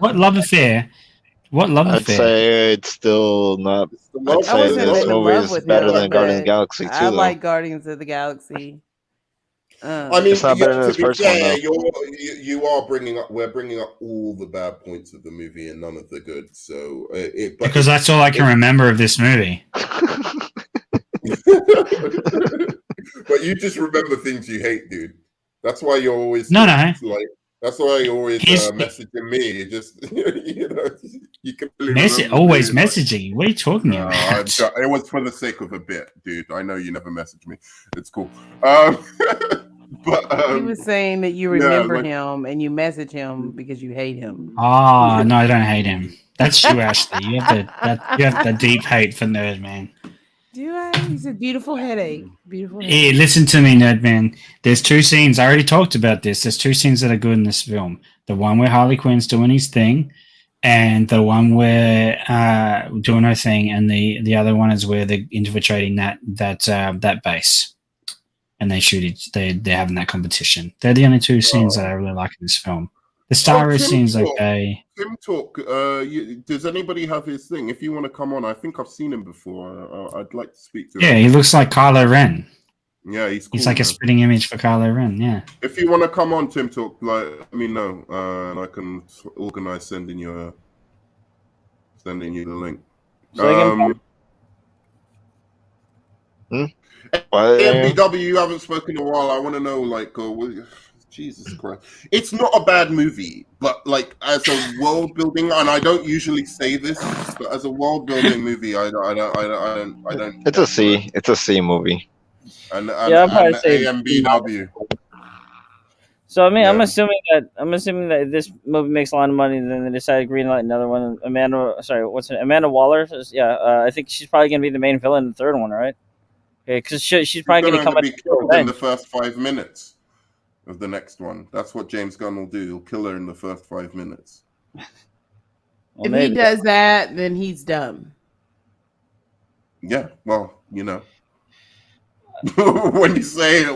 What love affair? What love I'd affair? say it's still not. I'd say this movie is better than Guardians of the Galaxy 2. I like Guardians of the Galaxy. I mean, it's not better than the first one, though. You are bringing up. We're bringing up all the bad points of the movie and none of the good. So, because that's all I can remember of this movie. But you just remember things you hate, dude. That's why you're always like. That's why you're always messaging me. You just you can always messaging. What are you talking about? It was for the sake of a bit, dude. I know you never message me. It's cool. But he was saying that you remember him and you message him because you hate him. Oh no, I don't hate him. That's you, Ashley. You have the deep hate for Nerdman. Do I? He's a beautiful headache. Beautiful headache. Hey, listen to me, Nerdman. There's two scenes. I already talked about this. There's two scenes that are good in this film. The one where Harley Quinn's doing his thing, and the one where doing her thing, and the other one is where they're infiltrating that base, and they shoot it. They're having that competition. They're the only two scenes that I really like in this film. The Star Wars scene's okay. Tim Talk, does anybody have his thing? If you want to come on, I think I've seen him before. I'd like to speak to him. Yeah, he looks like Kylo Ren. Yeah, he's cool, he's like a spitting image for Kylo Ren, yeah. If you want to come on, Tim Talk, let me know, and I can organize sending you the link. MBW, you haven't spoken in a while. I want to know, Jesus Christ. It's not a bad movie, but as a world building, and I don't usually say this, but as a world building movie, I don't. It's a C. It's a C movie. I'm probably saying AMBW. So I mean, I'm assuming that this movie makes a lot of money, and then they decided to greenlight another one. Amanda Waller? I think she's probably gonna be the main villain in the third one, right? Okay, because she's probably gonna come in the first 5 minutes of the next one. That's what James Gunn will do. He'll kill her in the first 5 minutes. If he does that, then he's dumb. Yeah, well, when you say it,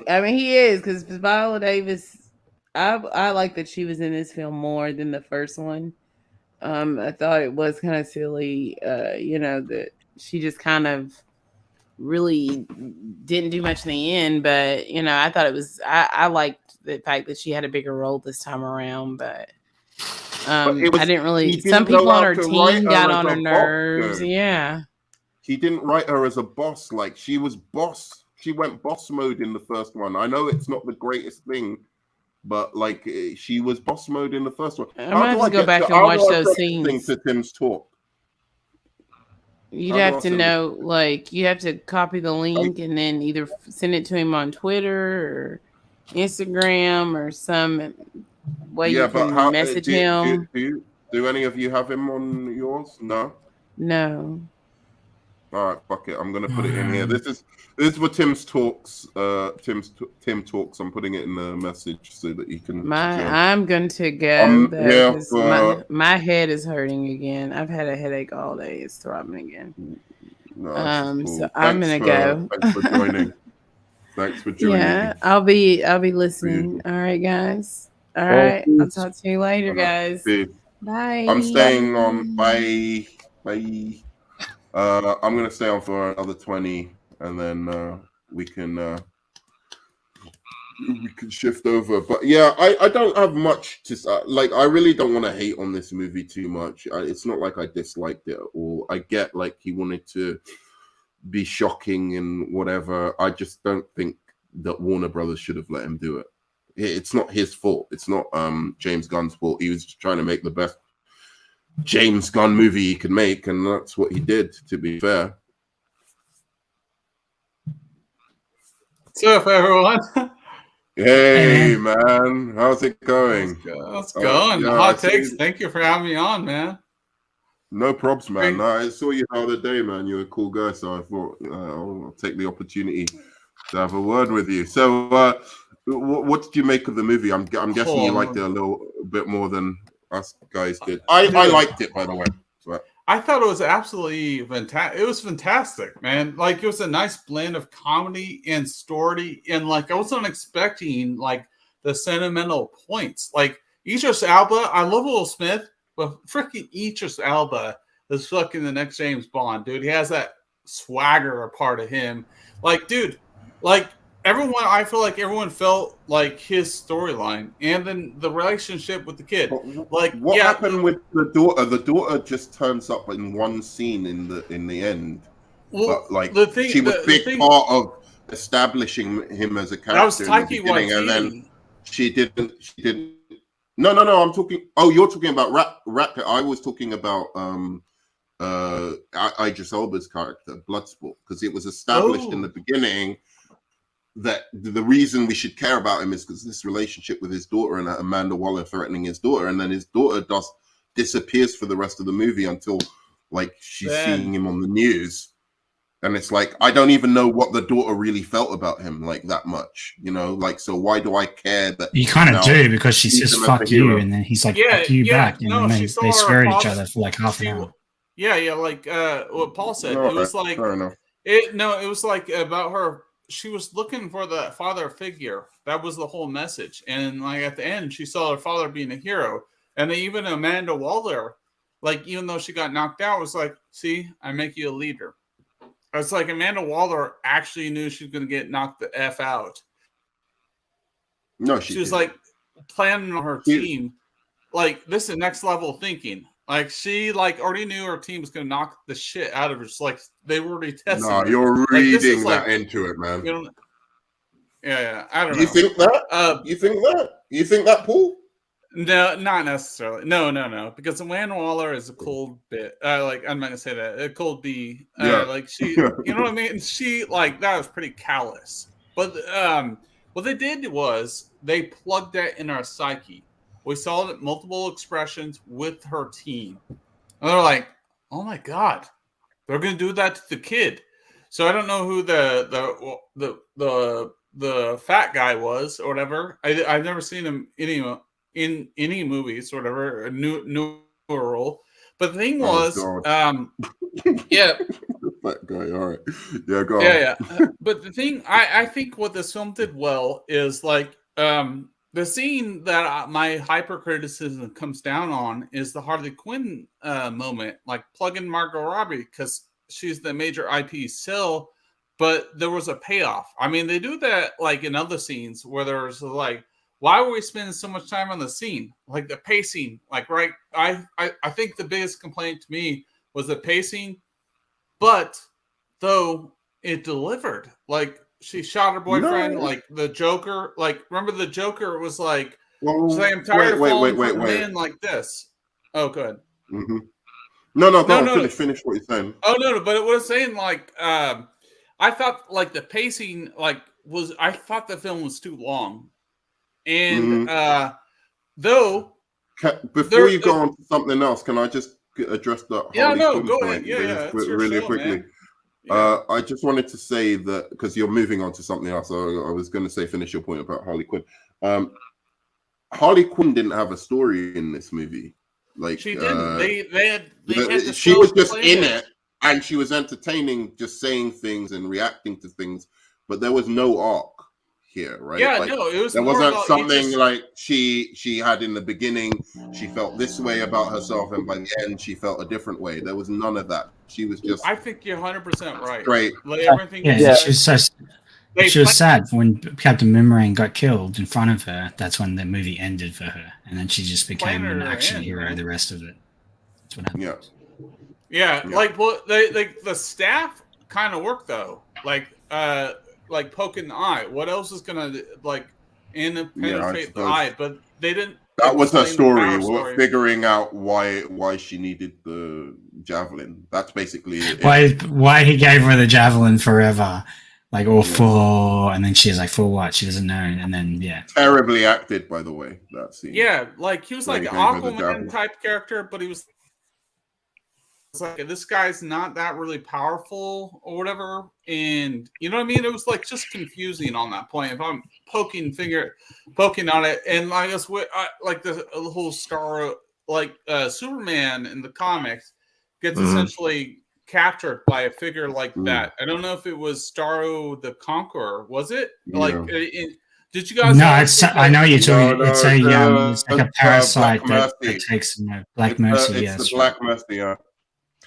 I mean, he is, because Viola Davis, I like that she was in this film more than the first one. I thought it was kind of silly, that she just kind of really didn't do much in the end, but I thought it was I liked the fact that she had a bigger role this time around, but I didn't really. Some people on her team got on her nerves. Yeah, he didn't write her as a boss. She was boss. She went boss mode in the first one. I know it's not the greatest thing, but she was boss mode in the first one. I might have to go back and watch those scenes. To Tim's talk. You'd have to know, you have to copy the link and then either send it to him on Twitter or Instagram or some way you can message him. Do any of you have him on yours? No? No. All right, fuck it. I'm going to put it in here. This is for Tim's talks. Tim talks. I'm putting it in the message so that you can. I'm going to go. My head is hurting again. I've had a headache all day. It's throbbing again. No, cool. So I'm going to go. Thanks for joining. Thanks for joining. Yeah, I'll be listening. All right, guys. All right, I'll talk to you later, guys. Bye. I'm staying on. Bye. I'm gonna stay on for another 20, and then we can shift over. But yeah, I don't have much to like. I really don't want to hate on this movie too much. It's not like I disliked it at all. I get like he wanted to be shocking and whatever. I just don't think that Warner Brothers should have let him do it. It's not his fault. It's not James Gunn's fault. He was just trying to make the best James Gunn movie he could make, and that's what he did, to be fair. What's up, everyone? Hey, man. How's it going? How's it going? Yeah, Hot takes. Thank you for having me on, man. No props, man. No, I saw you the other day, man. You're a cool guy, so I thought I'll take the opportunity to have a word with you. So, what did you make of the movie? I'm guessing you liked it a little bit more than us guys did. I liked it, by the way. So, I thought it was absolutely fantastic. It was fantastic, man. Like, it was a nice blend of comedy and story, and like I wasn't expecting like the sentimental points. Like Idris Elba, I love Will Smith, but freaking Idris Elba is fucking the next James Bond, dude. He has that swagger a part of him. Like, dude, like everyone, I feel like everyone felt like his storyline, and then the relationship with the kid. Like, what happened with the daughter? The daughter just turns up in one scene in the end. Well, but like she was a big part of establishing him as a character. That was in the beginning, and then she didn't. No. I'm talking. Oh, you're talking about Rat. I was talking about Idris Elba's character, Bloodsport, because it was established in the beginning that the reason we should care about him is because this relationship with his daughter and Amanda Waller threatening his daughter, and then his daughter disappears for the rest of the movie until like she's seeing him on the news, and it's like I don't even know what the daughter really felt about him like that much, you know, like, so why do I care that you kind of do, because she says fuck you, and then he's like fuck you back, and then they swear at each other for like half an hour. Yeah, like what Paul said. It was like it was like about her. She was looking for the father figure. That was the whole message. And like at the end, she saw her father being a hero. And then even Amanda Waller, like even though she got knocked out, was like, "See, I make you a leader." It's like Amanda Waller actually knew she was going to get knocked the F out. No, she was like planning on her team. Like, this is next level thinking. Like, she like already knew her team was going to knock the shit out of her. It's like they were already testing. No, you're reading that into it, man. You know, yeah. I don't know. You think that? You think that, Paul? No, not necessarily. No. Because Amanda Waller is a cold bit. Like, I'm not gonna say that. A cold bee. Like she, you know what I mean? She like that was pretty callous. But what they did was they plugged that in our psyche. We saw it multiple expressions with her team. And they're like, oh my God, they're going to do that to the kid. So I don't know who the fat guy was or whatever. I've never seen him in any movies or whatever, a new role. But the thing was, yeah. Fat guy, all right. Yeah, go on. Yeah. But the thing, I think what this film did well is like, the scene that my hyper criticism comes down on is the Harley Quinn moment, like plug in Margot Robbie because she's the major IP sell, but there was a payoff. I mean, they do that like in other scenes where there's like, why were we spending so much time on the scene? Like the pacing, like right. I think the biggest complaint to me was the pacing, but though it delivered, like. She shot her boyfriend, like the Joker. Like, remember the Joker was like, I'm tired of falling for men like this. Oh, good. Mm-hmm. No. Finish what you're saying. Oh, no. But it was saying, like, I thought, like, the pacing, like, I thought the film was too long. And, though. Before you go on to something else, can I just address that? Go ahead. Yeah. Really quickly. Man. I just wanted to say that because you're moving on to something else. So I was going to say finish your point about Harley Quinn. Harley Quinn didn't have a story in this movie. Like she didn't. They had to she was just in it, and she was entertaining, just saying things and reacting to things. But there was no arc. here, right? Yeah, like, no, it was there more wasn't about something like she had in the beginning. She felt this way about herself, and by the end, she felt a different way. There was none of that. She was just. I think you're 100% right. Straight. Like everything. Yeah, she was so. She was sad when Captain Boomerang got killed in front of her. That's when the movie ended for her, and then she just became an action hero. Right? The rest of it. That's what happened. Yeah. Like, well, the staff kind of worked though. Like poking the eye. What else is gonna penetrate the eye? But they didn't. That was her story. We're figuring out why she needed the javelin. That's basically it. Why he gave her the javelin forever. Like, for, and then she's like, for what? She doesn't know. And then, Terribly acted, by the way, that scene. Yeah, like, he was like an Aquaman type character, but he was like, this guy's not that really powerful or whatever. And, you know what I mean? It was like just confusing on that point. If I'm poking on it, and I guess like the whole star, like Superman in the comics gets essentially captured by a figure like that. I don't know if it was Starro the Conqueror. Was it did you guys? No, I know you're talking. It's like a parasite that takes Black Mercy. It's the Black Mercy. Yeah.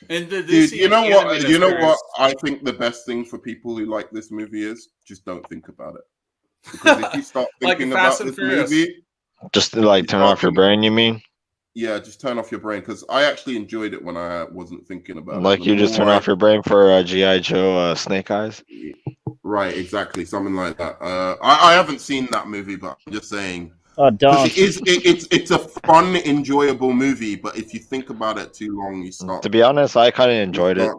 And dude, you know what? You know what? I think the best thing for people who like this movie is just don't think about it. Because if you start thinking about this movie, just like turn off your brain. You mean? Yeah, just turn off your brain, because I actually enjoyed it when I wasn't thinking about it. Like you just turn off your brain for G.I. Joe Snake Eyes? Right, exactly. Something like that. I haven't seen that movie, but I'm just saying. Oh, don't. It's a fun, enjoyable movie, but if you think about it too long, you start. To be honest, I kind of enjoyed it.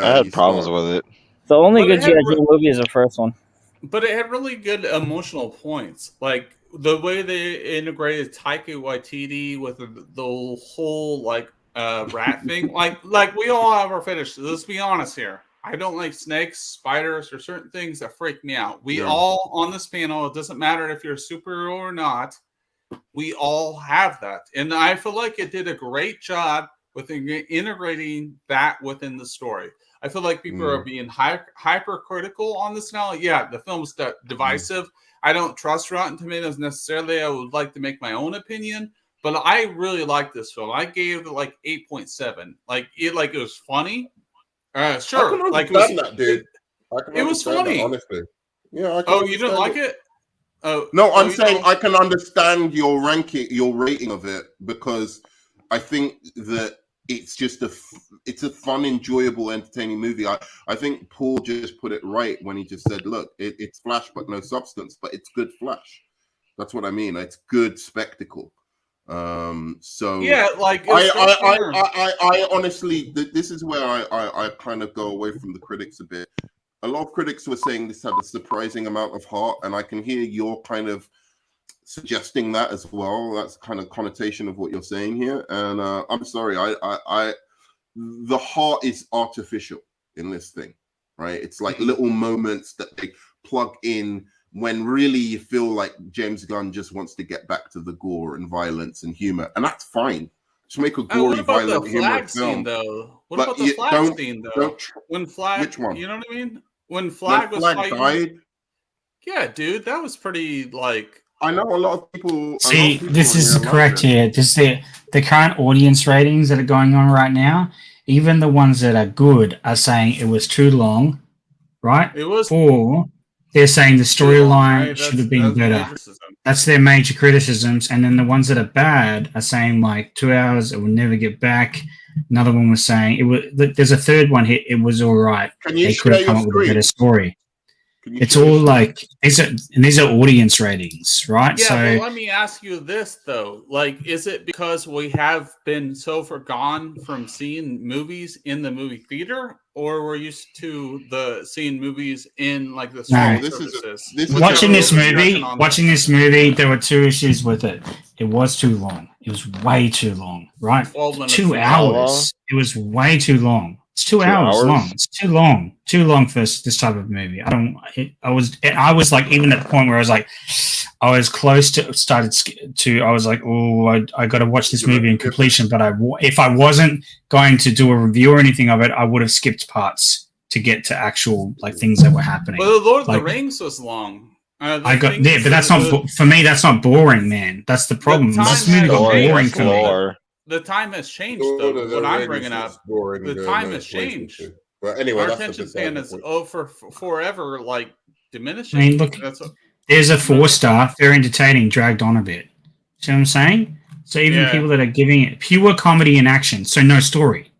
I had problems with it. The only good G.I. Joe movie is the first one. But it had really good emotional points. Like, the way they integrated Taika Waititi with the whole rat thing, like we all have our fetishes. Let's be honest here. I don't like snakes, spiders, or certain things that freak me out. We all on this panel. It doesn't matter if you're a superhero or not. We all have that, and I feel like it did a great job with integrating that within the story. I feel like people are being hypercritical on this now. Yeah, the film's divisive. I don't trust Rotten Tomatoes necessarily. I would like to make my own opinion, but I really like this film. I gave it like 8.7. It was funny. Sure, like that, dude. It was funny, honestly. Yeah. You didn't like it? Oh no, I'm saying I can understand your rating of it, because I think that it's just it's a fun, enjoyable, entertaining movie. I think Paul just put it right when he just said, look, it's Flash but no substance, but it's good Flash. That's what I mean. It's good spectacle. So yeah, like I honestly, this is where I kind of go away from the critics a bit. A lot of critics were saying this had a surprising amount of heart, and I can hear your kind of suggesting that as well. That's kind of connotation of what you're saying here, and I'm sorry, the heart is artificial in this thing, right? It's like little moments that they plug in when really you feel like James Gunn just wants to get back to the gore and violence and humor, and that's fine. Just make a gory, violent humor film. What about the flag scene, though? When Flag, which one? You know what I mean? When Flag was fighting, died? Yeah, dude, that was pretty like. I know a lot of people. See, this is correct here. This is the current audience ratings that are going on right now. Even the ones that are good are saying it was too long, right? It was. Or they're saying the storyline should have been better. That's their major criticisms. And then the ones that are bad are saying like 2 hours, it will never get back. Another one was saying it was. There's a third one here. It was all right. They could have come up with a better story. It's all like these are audience ratings, right? Yeah, so but let me ask you this though: like, is it because we have been so forgone from seeing movies in the movie theater, or we're used to seeing movies in like the streaming services? Watching this movie, there were two issues with it. It was too long. It was way too long, right? 2 hours. It was way too long. It's 2 hours long. It's too long. Too long for this type of movie. I was like, even at the point where I was like, I was close to I was like, oh, I got to watch this movie in completion. But if I wasn't going to do a review or anything of it, I would have skipped parts to get to actual like things that were happening. But the Lord of the Rings was long. but that's not for me. That's not boring, man. That's the problem. This movie got boring for me. The time has changed, though. What I'm bringing up, the time has changed. But anyway, our attention span is forever like diminishing. I mean, look, there's a 4-star, very entertaining, dragged on a bit. See what I'm saying? So even people that are giving it pure comedy and action, so no story,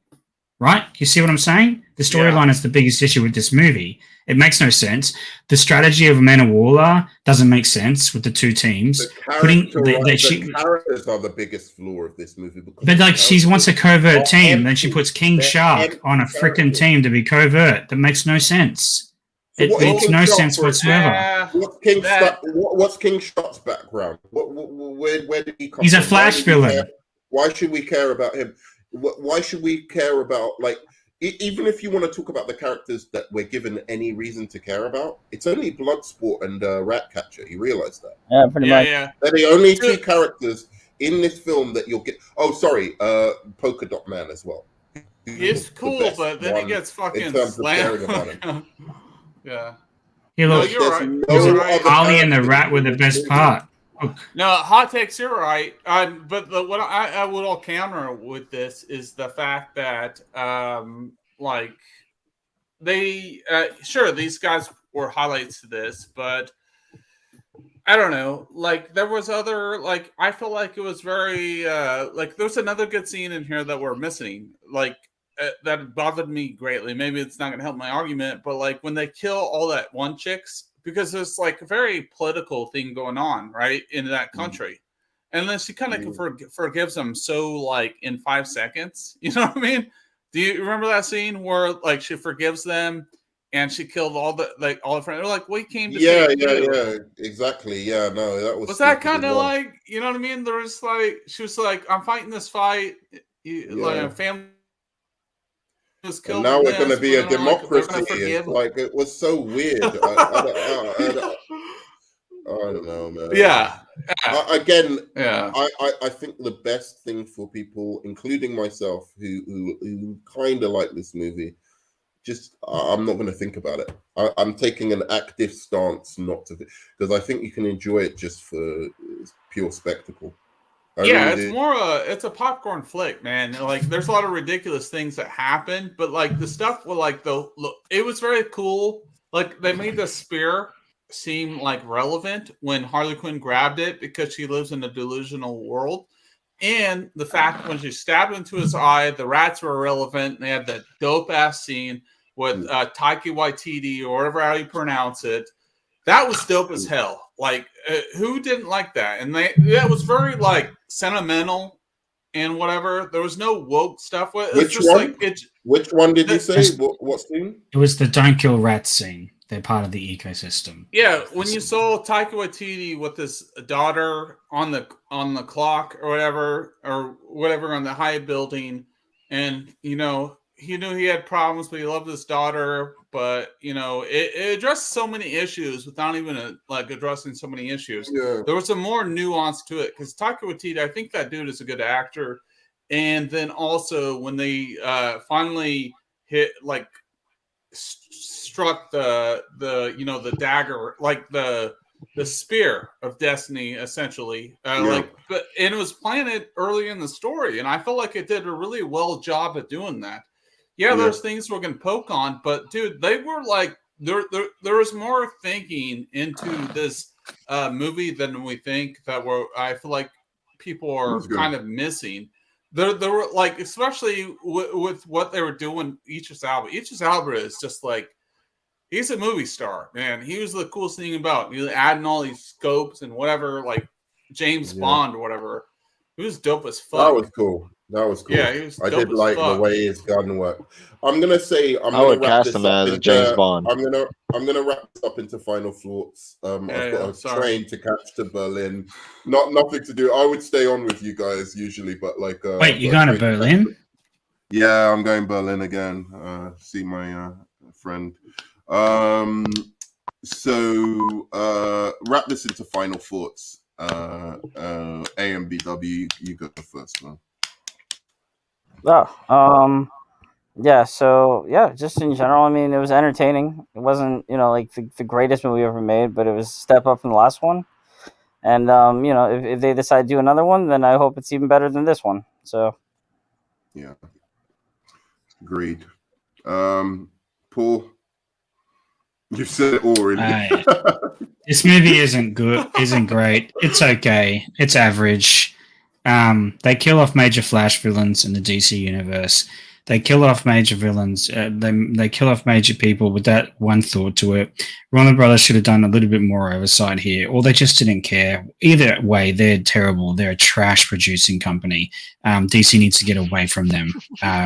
right? You see what I'm saying? The storyline is the biggest issue with this movie. It makes no sense. The strategy of Amanda Waller doesn't make sense with the two teams. The characters are the biggest flaw of this movie. But like, she wants a covert team, then she puts King Shark on a freaking team to be covert. That makes no sense. It makes no sense whatsoever. What's King Shark's background? Where did he come from? He's a Flash villain. Why should we care about him? Why should we care about, like, even if you want to talk about the characters that we're given any reason to care about, it's only Bloodsport and Ratcatcher. You realize that? Yeah, pretty much. Yeah. They're the only two characters in this film that you'll get. Oh, sorry, Polka Dot Man as well. It's cool, but then he gets fucking slammed. Yeah. Hey, look, you're right. Ollie and the Rat were the best part. No, hot takes, you're right. But what I would all counter with this is the fact that, like, they sure these guys were highlights to this, but I don't know. Like, there was other, like, I feel like it was very like there's another good scene in here that we're missing. Like, that bothered me greatly. Maybe it's not going to help my argument, but like when they kill all that one chicks. Because there's like a very political thing going on, right, in that country. And then she kind of forgives them so like in 5 seconds. You know what I mean? Do you remember that scene where like she forgives them and she killed all the friends? They're like, we came to yeah, exactly. Yeah, no, that was that kind of like, you know what I mean? There was like, she was like, I'm fighting this fight, like a family. And now we're going to be a democracy. It was so weird. I don't know, man. Yeah. I think the best thing for people, including myself, who kind of like this movie, just I'm not going to think about it. I'm taking an active stance not to, because I think you can enjoy it just for pure spectacle. It's a popcorn flick, man. Like, there's a lot of ridiculous things that happen, but like the stuff with like it was very cool. Like, they made the spear seem like relevant when Harley Quinn grabbed it because she lives in a delusional world, and the fact when she stabbed into his eye, the rats were irrelevant. And they had that dope ass scene with Taika Waititi or whatever how you pronounce it. That was dope as hell. Like, who didn't like that? And that was very like sentimental and whatever. There was no woke stuff with it. Which one did you say? What scene? It was the don't kill rats scene. They're part of the ecosystem. Yeah, when you saw Taika Waititi with his daughter on the clock or whatever on the high building, and you know he knew he had problems, but he loved his daughter. But you know, it addressed so many issues without even addressing so many issues. Yeah. There was a more nuance to it because Taika Waititi, I think that dude is a good actor. And then also when they finally hit struck the dagger, like the spear of destiny, essentially. And it was planted early in the story, and I felt like it did a really well job at doing that. Yeah, there's things we're gonna poke on, but dude, they were like there was more thinking into this movie than we think I feel like people are kind of missing. There were like, especially with what they were doing. Idris Elba is just like, he's a movie star, man. He was the coolest thing about adding all these scopes and whatever, like James Bond or whatever. He was dope as fuck. That was cool. Yeah, he was. I did like the way his gun worked. I'm gonna say I would cast him as James Bond. I'm gonna wrap this up into final thoughts. I've got a train to catch to Berlin. Nothing to do. I would stay on with you guys usually, but like. Wait, you're going to Berlin? Yeah, I'm going Berlin again. See my friend. So wrap this into final thoughts. AMBW, you go first, man. Yeah, so yeah, just in general, I mean, it was entertaining. It wasn't, like the greatest movie ever made, but it was a step up from the last one. And if they decide to do another one, then I hope it's even better than this one. So yeah, agreed. Paul, you've said it already. This movie isn't great. It's okay. It's average. They kill off major Flash villains in the DC universe. They kill off major villains. They kill off major people with that one thought to it. Warner Brothers should have done a little bit more oversight here, or they just didn't care. Either way, they're terrible. They're a trash producing company. DC needs to get away from them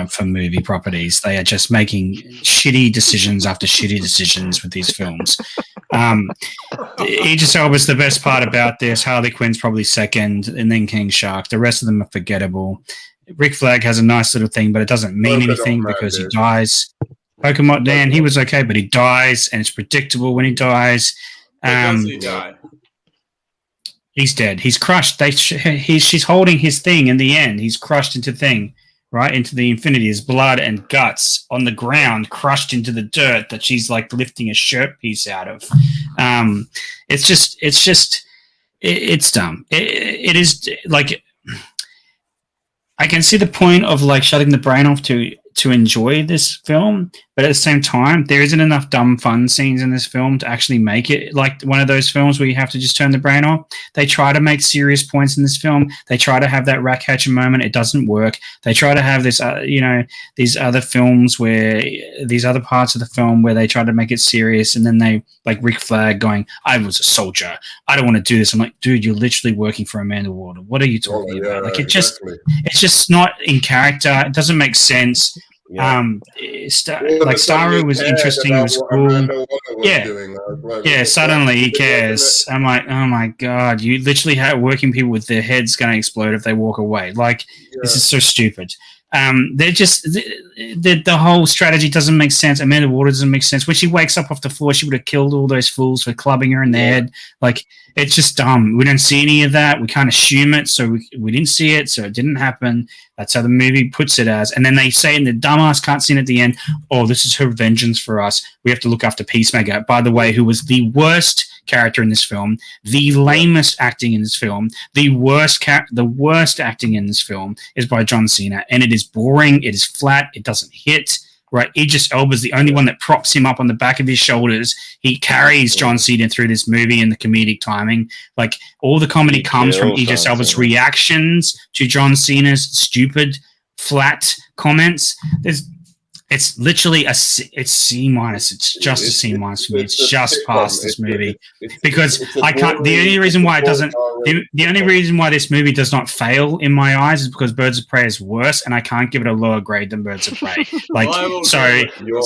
for movie properties. They are just making shitty decisions after shitty decisions with these films. Idris Elba's the best part about this. Harley Quinn's probably second, and then King Shark. The rest of them are forgettable. Rick Flag has a nice little thing, but it doesn't mean anything because he dies. Pokemon Dan, he was okay, but he dies, and it's predictable when he dies. Does he die? He's dead. He's crushed. She's holding his thing in the end. He's crushed into thing, right into the infinity. His blood and guts on the ground, crushed into the dirt that she's like lifting a shirt piece out of. It's dumb. It is like. I can see the point of like shutting the brain off to enjoy this film, but at the same time, there isn't enough dumb fun scenes in this film to actually make it like one of those films where you have to just turn the brain off. They try to make serious points in this film. They try to have that Ratcatcher moment. It doesn't work. They try to have this, these other films where these other parts of the film where they try to make it serious, and then they like Rick Flag going, "I was a soldier. I don't want to do this." I'm like, dude, you're literally working for Amanda Waller. What are you talking about? Like it's just not in character. It doesn't make sense. Yeah. Starro was interesting. It was cool. Suddenly he cares. I'm like, oh my god! You literally have working people with their heads going to explode if they walk away. Like this is so stupid. They're just the whole strategy doesn't make sense. Amanda Waller doesn't make sense. When she wakes up off the floor, she would have killed all those fools for clubbing her in the head. Like it's just dumb. We don't see any of that. We can't assume it, so we didn't see it, so it didn't happen. That's how the movie puts it as. And then they say in the dumbass cutscene at the end, "Oh, this is her vengeance for us. We have to look after Peacemaker." By the way, who was the worst character in this film, the lamest acting in this film, the worst acting in this film is by John Cena, and it is boring. It is flat. It doesn't hit. Right, Idris Elba is the only one that props him up on the back of his shoulders. He carries John Cena through this movie and the comedic timing. Like all the comedy comes from Idris Elba's reactions to John Cena's stupid, flat comments. It's literally it's C minus. It's just a C minus for me. It's just past this movie because I can't. The only reason why it doesn't. The only reason why this movie does not fail in my eyes is because Birds of Prey is worse, and I can't give it a lower grade than Birds of Prey. Like, you're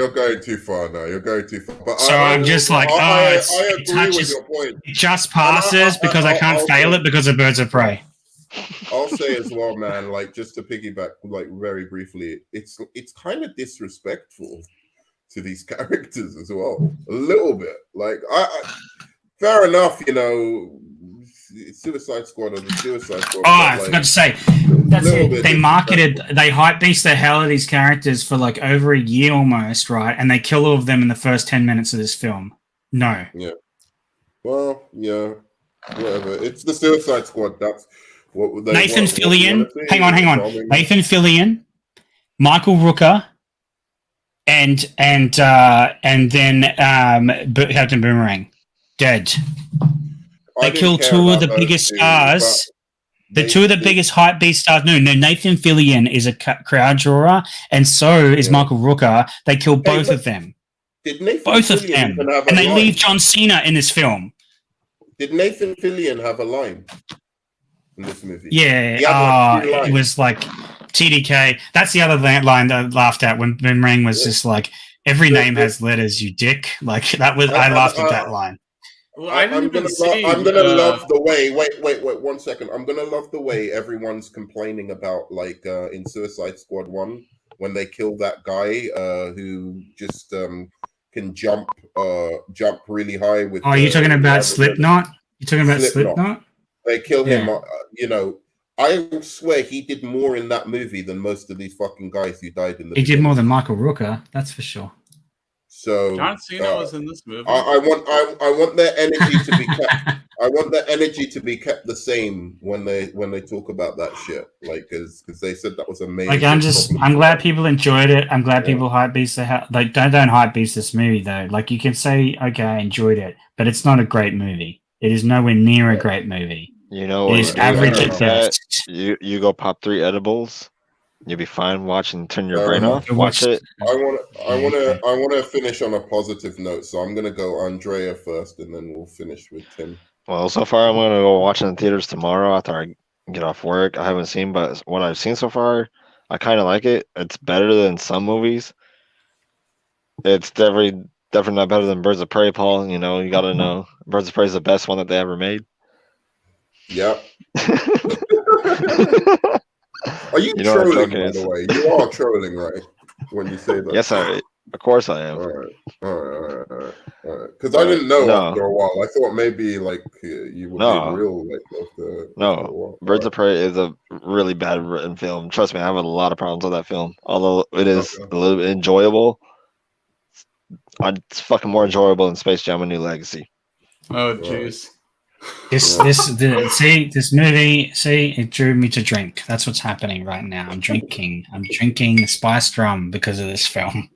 going too far now. You're going too far. But I'm just like, it touches. It just passes because I can't fail it because of Birds of Prey. I'll say as well, man, like just to piggyback like very briefly, it's kind of disrespectful to these characters as well. A little bit. Like fair enough, Suicide Squad or the Suicide Squad. I forgot to say that's it. They marketed, they hype beast the hell out of these characters for like over a year almost, right? And they kill all of them in the first 10 minutes of this film. No. Yeah. Well, yeah. Whatever. It's the Suicide Squad. That's Nathan Fillion. Hang on. Nathan Fillion, Michael Rooker, and then Captain Boomerang, dead. They killed two of the biggest stars. The two of the biggest hype beast stars. No, Nathan Fillion is a crowd drawer, and so is Michael Rooker. They killed both of them. Both of them, and they leave John Cena in this film. Did Nathan Fillion have a line in this movie? Yeah, it was like TDK. That's the other line that I laughed at when Boomerang was just like, every name has letters, you dick. Like that was, I laughed at that line. Well, I'm gonna love the way. Wait, 1 second. I'm gonna love the way everyone's complaining about like in Suicide Squad 1 when they kill that guy who just can jump really high with. Oh, you're talking about Slipknot? You're talking about Slipknot? They kill him, I swear he did more in that movie than most of these fucking guys who died in the. He did more than Michael Rooker, that's for sure. So John Cena was in this movie. I want their energy to be kept. I want their energy to be kept the same when they talk about that shit. Like, because they said that was amazing. Like, I'm glad people enjoyed it. I'm glad people hype beast like don't hype beast this movie though. Like, you can say, okay, I enjoyed it, but it's not a great movie. It is nowhere near a great movie. You know, it is average at best. You go pop 3 edibles. You'll be fine watching. Turn your brain off. Watch it. I want to finish on a positive note, so I'm gonna go Andrea first, and then we'll finish with Tim. Well, so far I'm gonna go watch it in theaters tomorrow after I get off work. I haven't seen, but what I've seen so far, I kind of like it. It's better than some movies. It's definitely not better than Birds of Prey, Paul. You know, you gotta know Birds of Prey is the best one that they ever made. Yeah. Are you trolling, by the way? You are trolling, right? When you say that. Yes, of course I am. All right. Because I didn't know after a while. I thought maybe like you would be real like after a while. Birds of Prey is a really bad written film. Trust me, I have a lot of problems with that film. Although it is a little bit enjoyable, it's fucking more enjoyable than Space Jam: A New Legacy. Oh jeez. This movie, it drew me to drink. That's what's happening right now. I'm drinking spiced rum because of this film.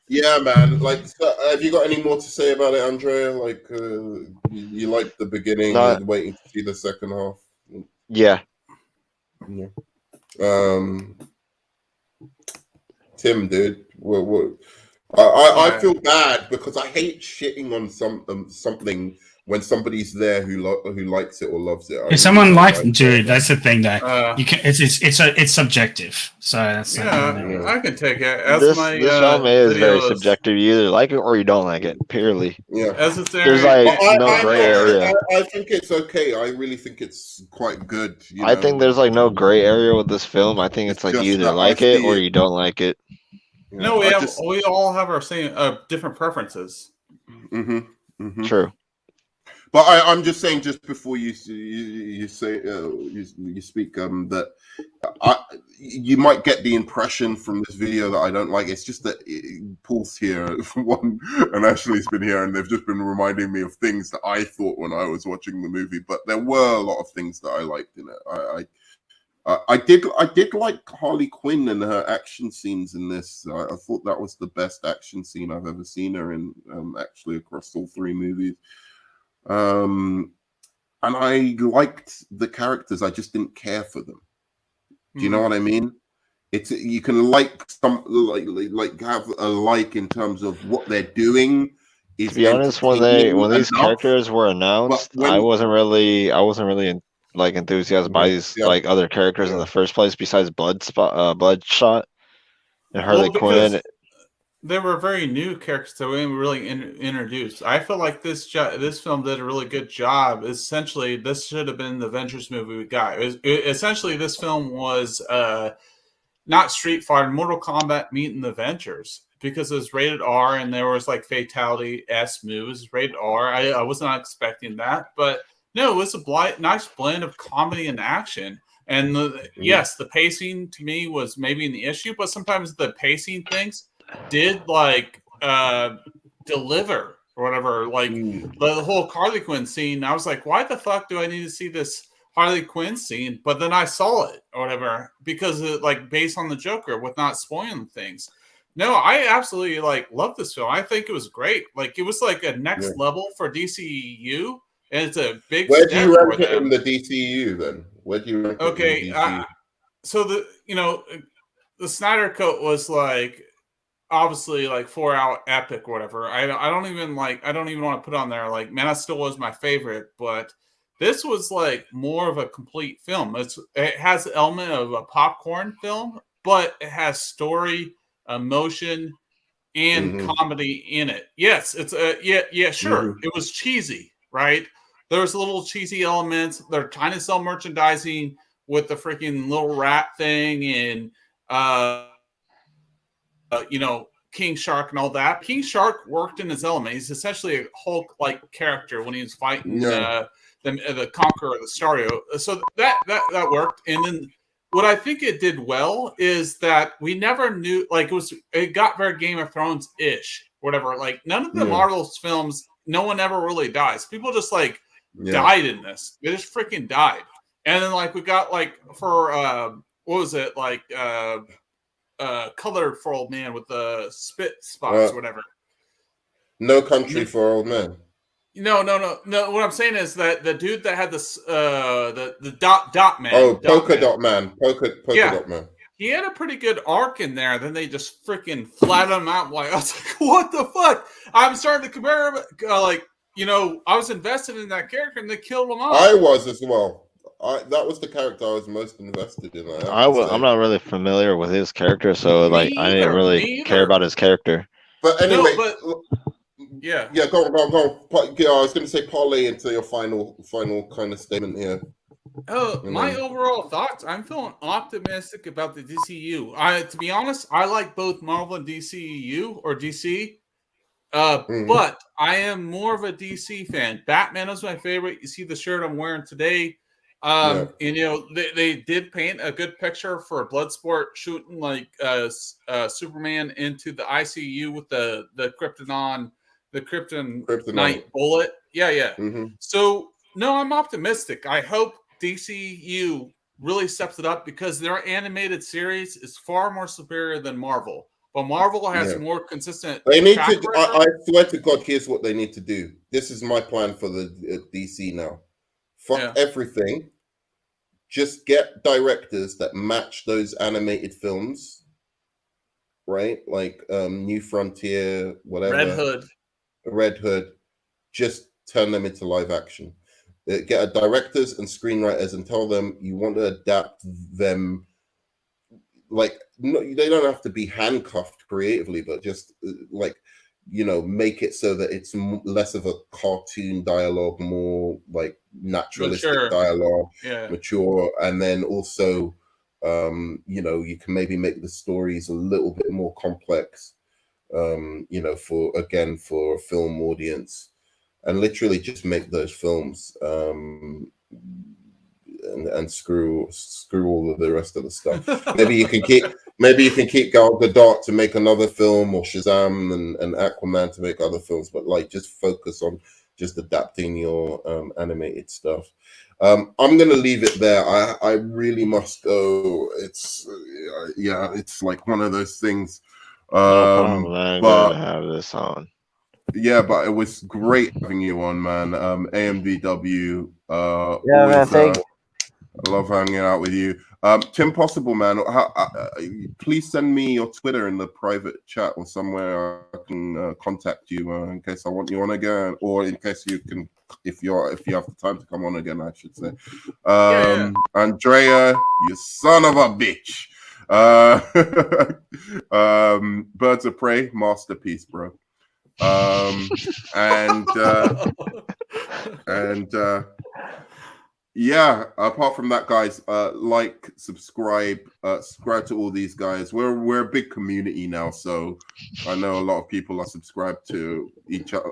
Yeah, man. Like, have you got any more to say about it, Andrea? Like, you like the beginning, and waiting to see the second half? Yeah. Tim, dude, what? I feel bad because I hate shitting on something when somebody's there who likes it or loves it. If someone likes it, dude, that's the thing though. You can it's subjective. So that's I can take it. As this film is very subjective. You either like it or you don't like it. Purely. Yeah. There's like no gray area. I think it's okay. I really think it's quite good. I think there's like no gray area with this film. I think it's like you either like it or you don't like it. No, we all have our same different preferences. True. But I'm just saying, just before you say you speak, that you might get the impression from this video that I don't like. It's just that Paul's here for one, and Ashley's been here, and they've just been reminding me of things that I thought when I was watching the movie. But there were a lot of things that I liked in it. I did like Harley Quinn and her action scenes in this. I thought that was the best action scene I've ever seen her in, actually across all 3 movies. And I liked the characters. I just didn't care for them. Do you know what I mean? It's you can like some like have a like in terms of what they're doing. To be honest, when these characters were announced, I wasn't really like enthusiastic by these like other characters in the first place besides Bloodshot and Harley Quinn. They were very new characters that we really introduced. I feel like this film did a really good job. Essentially, this should have been the Avengers movie we got. Essentially, this film was not Street Fighter, Mortal Kombat meeting the Avengers, because it was rated R and there was like fatality-esque moves. Rated R. I was not expecting that, but no, it was a nice blend of comedy and action. And yes, the pacing to me was maybe an issue, but sometimes the pacing things did like deliver or whatever. Like the whole Harley Quinn scene, I was like, why the fuck do I need to see this Harley Quinn scene? But then I saw it or whatever because it, like based on the Joker with not spoiling things. No, I absolutely like love this film. I think it was great. Like it was like a next level for DCEU. And it's a big. Where do you rank it in the DCEU then? Where do you rank it in the DCEU? So the Snyder Cut was like obviously like 4-hour epic or whatever. I don't even want to put on there like Man of Steel was my favorite, but this was like more of a complete film. It has an element of a popcorn film, but it has story, emotion, and comedy in it. Yes, it's sure. It was cheesy, right? There was little cheesy elements. They're trying to sell merchandising with the freaking little rat thing and King Shark and all that. King Shark worked in his element. He's essentially a Hulk-like character when he was fighting the Conqueror of the Stario. So that worked. And then what I think it did well is that we never knew, like it got very Game of Thrones ish, whatever. Like none of the Marvel's films, no one ever really dies. People just like died in this. They just freaking died. And then like we got like for what was it like Colored for Old Man with the spit spots, whatever. No Country for Old Men. No. What I'm saying is that the dude that had this the dot man. Oh, Polka Dot Man. Polka Dot Man. He had a pretty good arc in there. Then they just freaking flattened him out. Like I was like, what the fuck? I'm starting to compare him. I was invested in that character, and they killed him off. I was as well. That was the character I was most invested in. I'm not really familiar with his character, so I didn't really care about his character. But anyway, yeah, go on. Yeah, I was going to say parlay into your final kind of statement here. My overall thoughts. I'm feeling optimistic about the DCEU. To be honest, I like both Marvel and DCEU or DC. But I am more of a DC fan. Batman is my favorite. You see the shirt I'm wearing today. And they did paint a good picture for Bloodsport shooting like Superman into the ICU with the kryptonite bullet. Yeah. So no, I'm optimistic. I hope DCU really steps it up because their animated series is far more superior than Marvel. But Marvel has more consistent. They need to. I swear to God, here's what they need to do. This is my plan for the DC now. Fuck everything. Just get directors that match those animated films, right? Like New Frontier, whatever. Red Hood. Just turn them into live action. Get directors and screenwriters and tell them you want to adapt them. Like, no, they don't have to be handcuffed creatively, but just make it so that it's less of a cartoon dialogue, more like naturalistic dialogue, mature, and then also, you can maybe make the stories a little bit more complex, for a film audience, and literally just make those films, and screw all of the rest of the stuff. Maybe you can keep Gal Gadot to make another film, or Shazam and Aquaman to make other films, but just focus on just adapting your animated stuff. I'm gonna leave it there. I really must go. It's it's like one of those things. I'm gonna have this on. Yeah, but it was great having you on, man. AMVW. Thank you. I love hanging out with you. Tim Possible, man, please send me your Twitter in the private chat or somewhere I can contact you in case I want you on again, or in case you can, if you have the time to come on again, I should say. Andrea, you son of a bitch. Birds of Prey, masterpiece, bro. Apart from that, guys, subscribe to all these guys. We're a big community now, so I know a lot of people are subscribed to each other,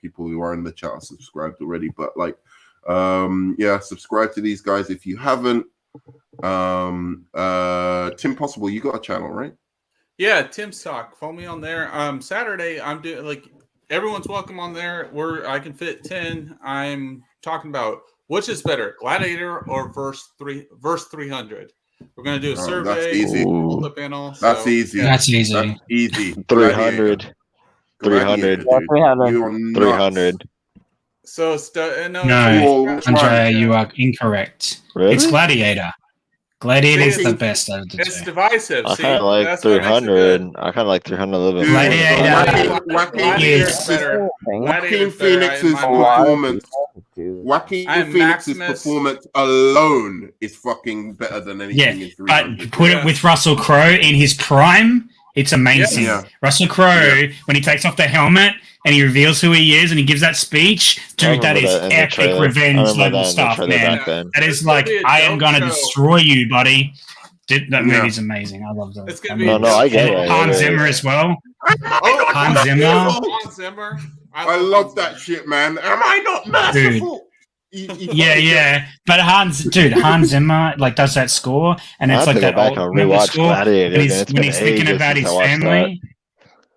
people who are in the chat are subscribed already, but subscribe to these guys if you haven't. Tim Possible, you got a channel, right? Yeah, Tim's Talk. Follow me on there. Saturday I'm doing everyone's welcome on there. I can fit 10. I'm talking about which is better, Gladiator or Verse 300. We're gonna do a survey. That's easy. The panel. That's easy. That's easy. That's easy. 300. 300. 300. So no, Andrea, you are incorrect. Really? It's Gladiator. Gladiator is the best out of the two. It's divisive. I kind of like 300. I kind of like 300 a little bit. Joaquin Phoenix's performance. Joaquin Phoenix's performance alone is fucking better than anything in 300. But put it with Russell Crowe in his prime, it's amazing. Yeah. Russell Crowe, when he takes off the helmet and he reveals who he is and he gives that speech, dude, that is epic revenge level stuff, man. That is I am gonna destroy you, buddy. That movie's amazing. I love that. It's gonna be I get it. Hans Zimmer as well. Hans Zimmer. Hans Zimmer. I love that shit, man. Am I not merciful? Yeah. But Hans Zimmer like does that score, and it's like that back old and rewatch score. Gladiator. When he's thinking about his family,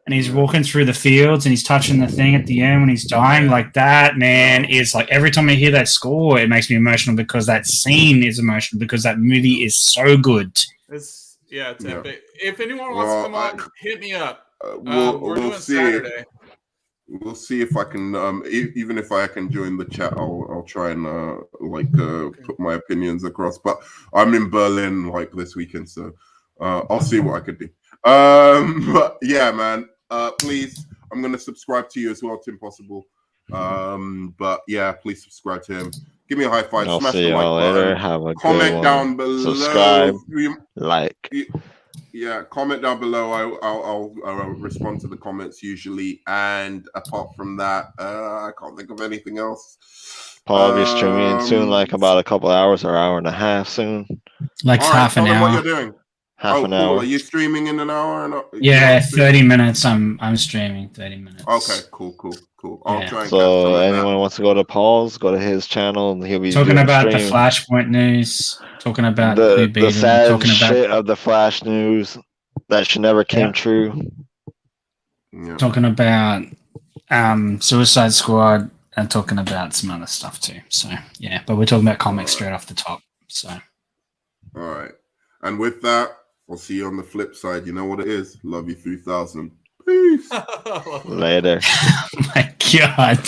and he's walking through the fields, and he's touching the thing at the end when he's dying, like that. Man, is like every time I hear that score, it makes me emotional because that scene is emotional because that movie is so good. It's epic. If anyone wants to come on, hit me up. We're doing see. Saturday. We'll see if I can, even if I can join the chat, I'll try and put my opinions across. But I'm in Berlin like this weekend, so I'll see what I can do. But yeah, man, please, I'm gonna subscribe to you as well, Tim Possible. But yeah, please subscribe to him. Give me a high five. I'll Smash see the like y'all later. button. Have a comment good one. down below. Subscribe, like. Yeah, comment down below. I'll respond to the comments usually. And apart from that, I can't think of anything else. Probably streaming soon, like about a couple hours or hour and a half soon. Like half an hour. What you're doing? Half an hour. Are you streaming in an hour? Yeah, 30 minutes. I'm streaming 30 minutes. Okay, cool. I'll try and so anyone wants to go to Paul's, go to his channel, and he'll be talking about the Flashpoint news, talking about the sad shit of the Flash news that should never came true. Yeah. Talking about Suicide Squad and talking about some other stuff too. So yeah, but we're talking about comics straight off the top. So all right, and with that, we'll see you on the flip side. You know what it is. Love you 3000. Peace. Later. Oh my God.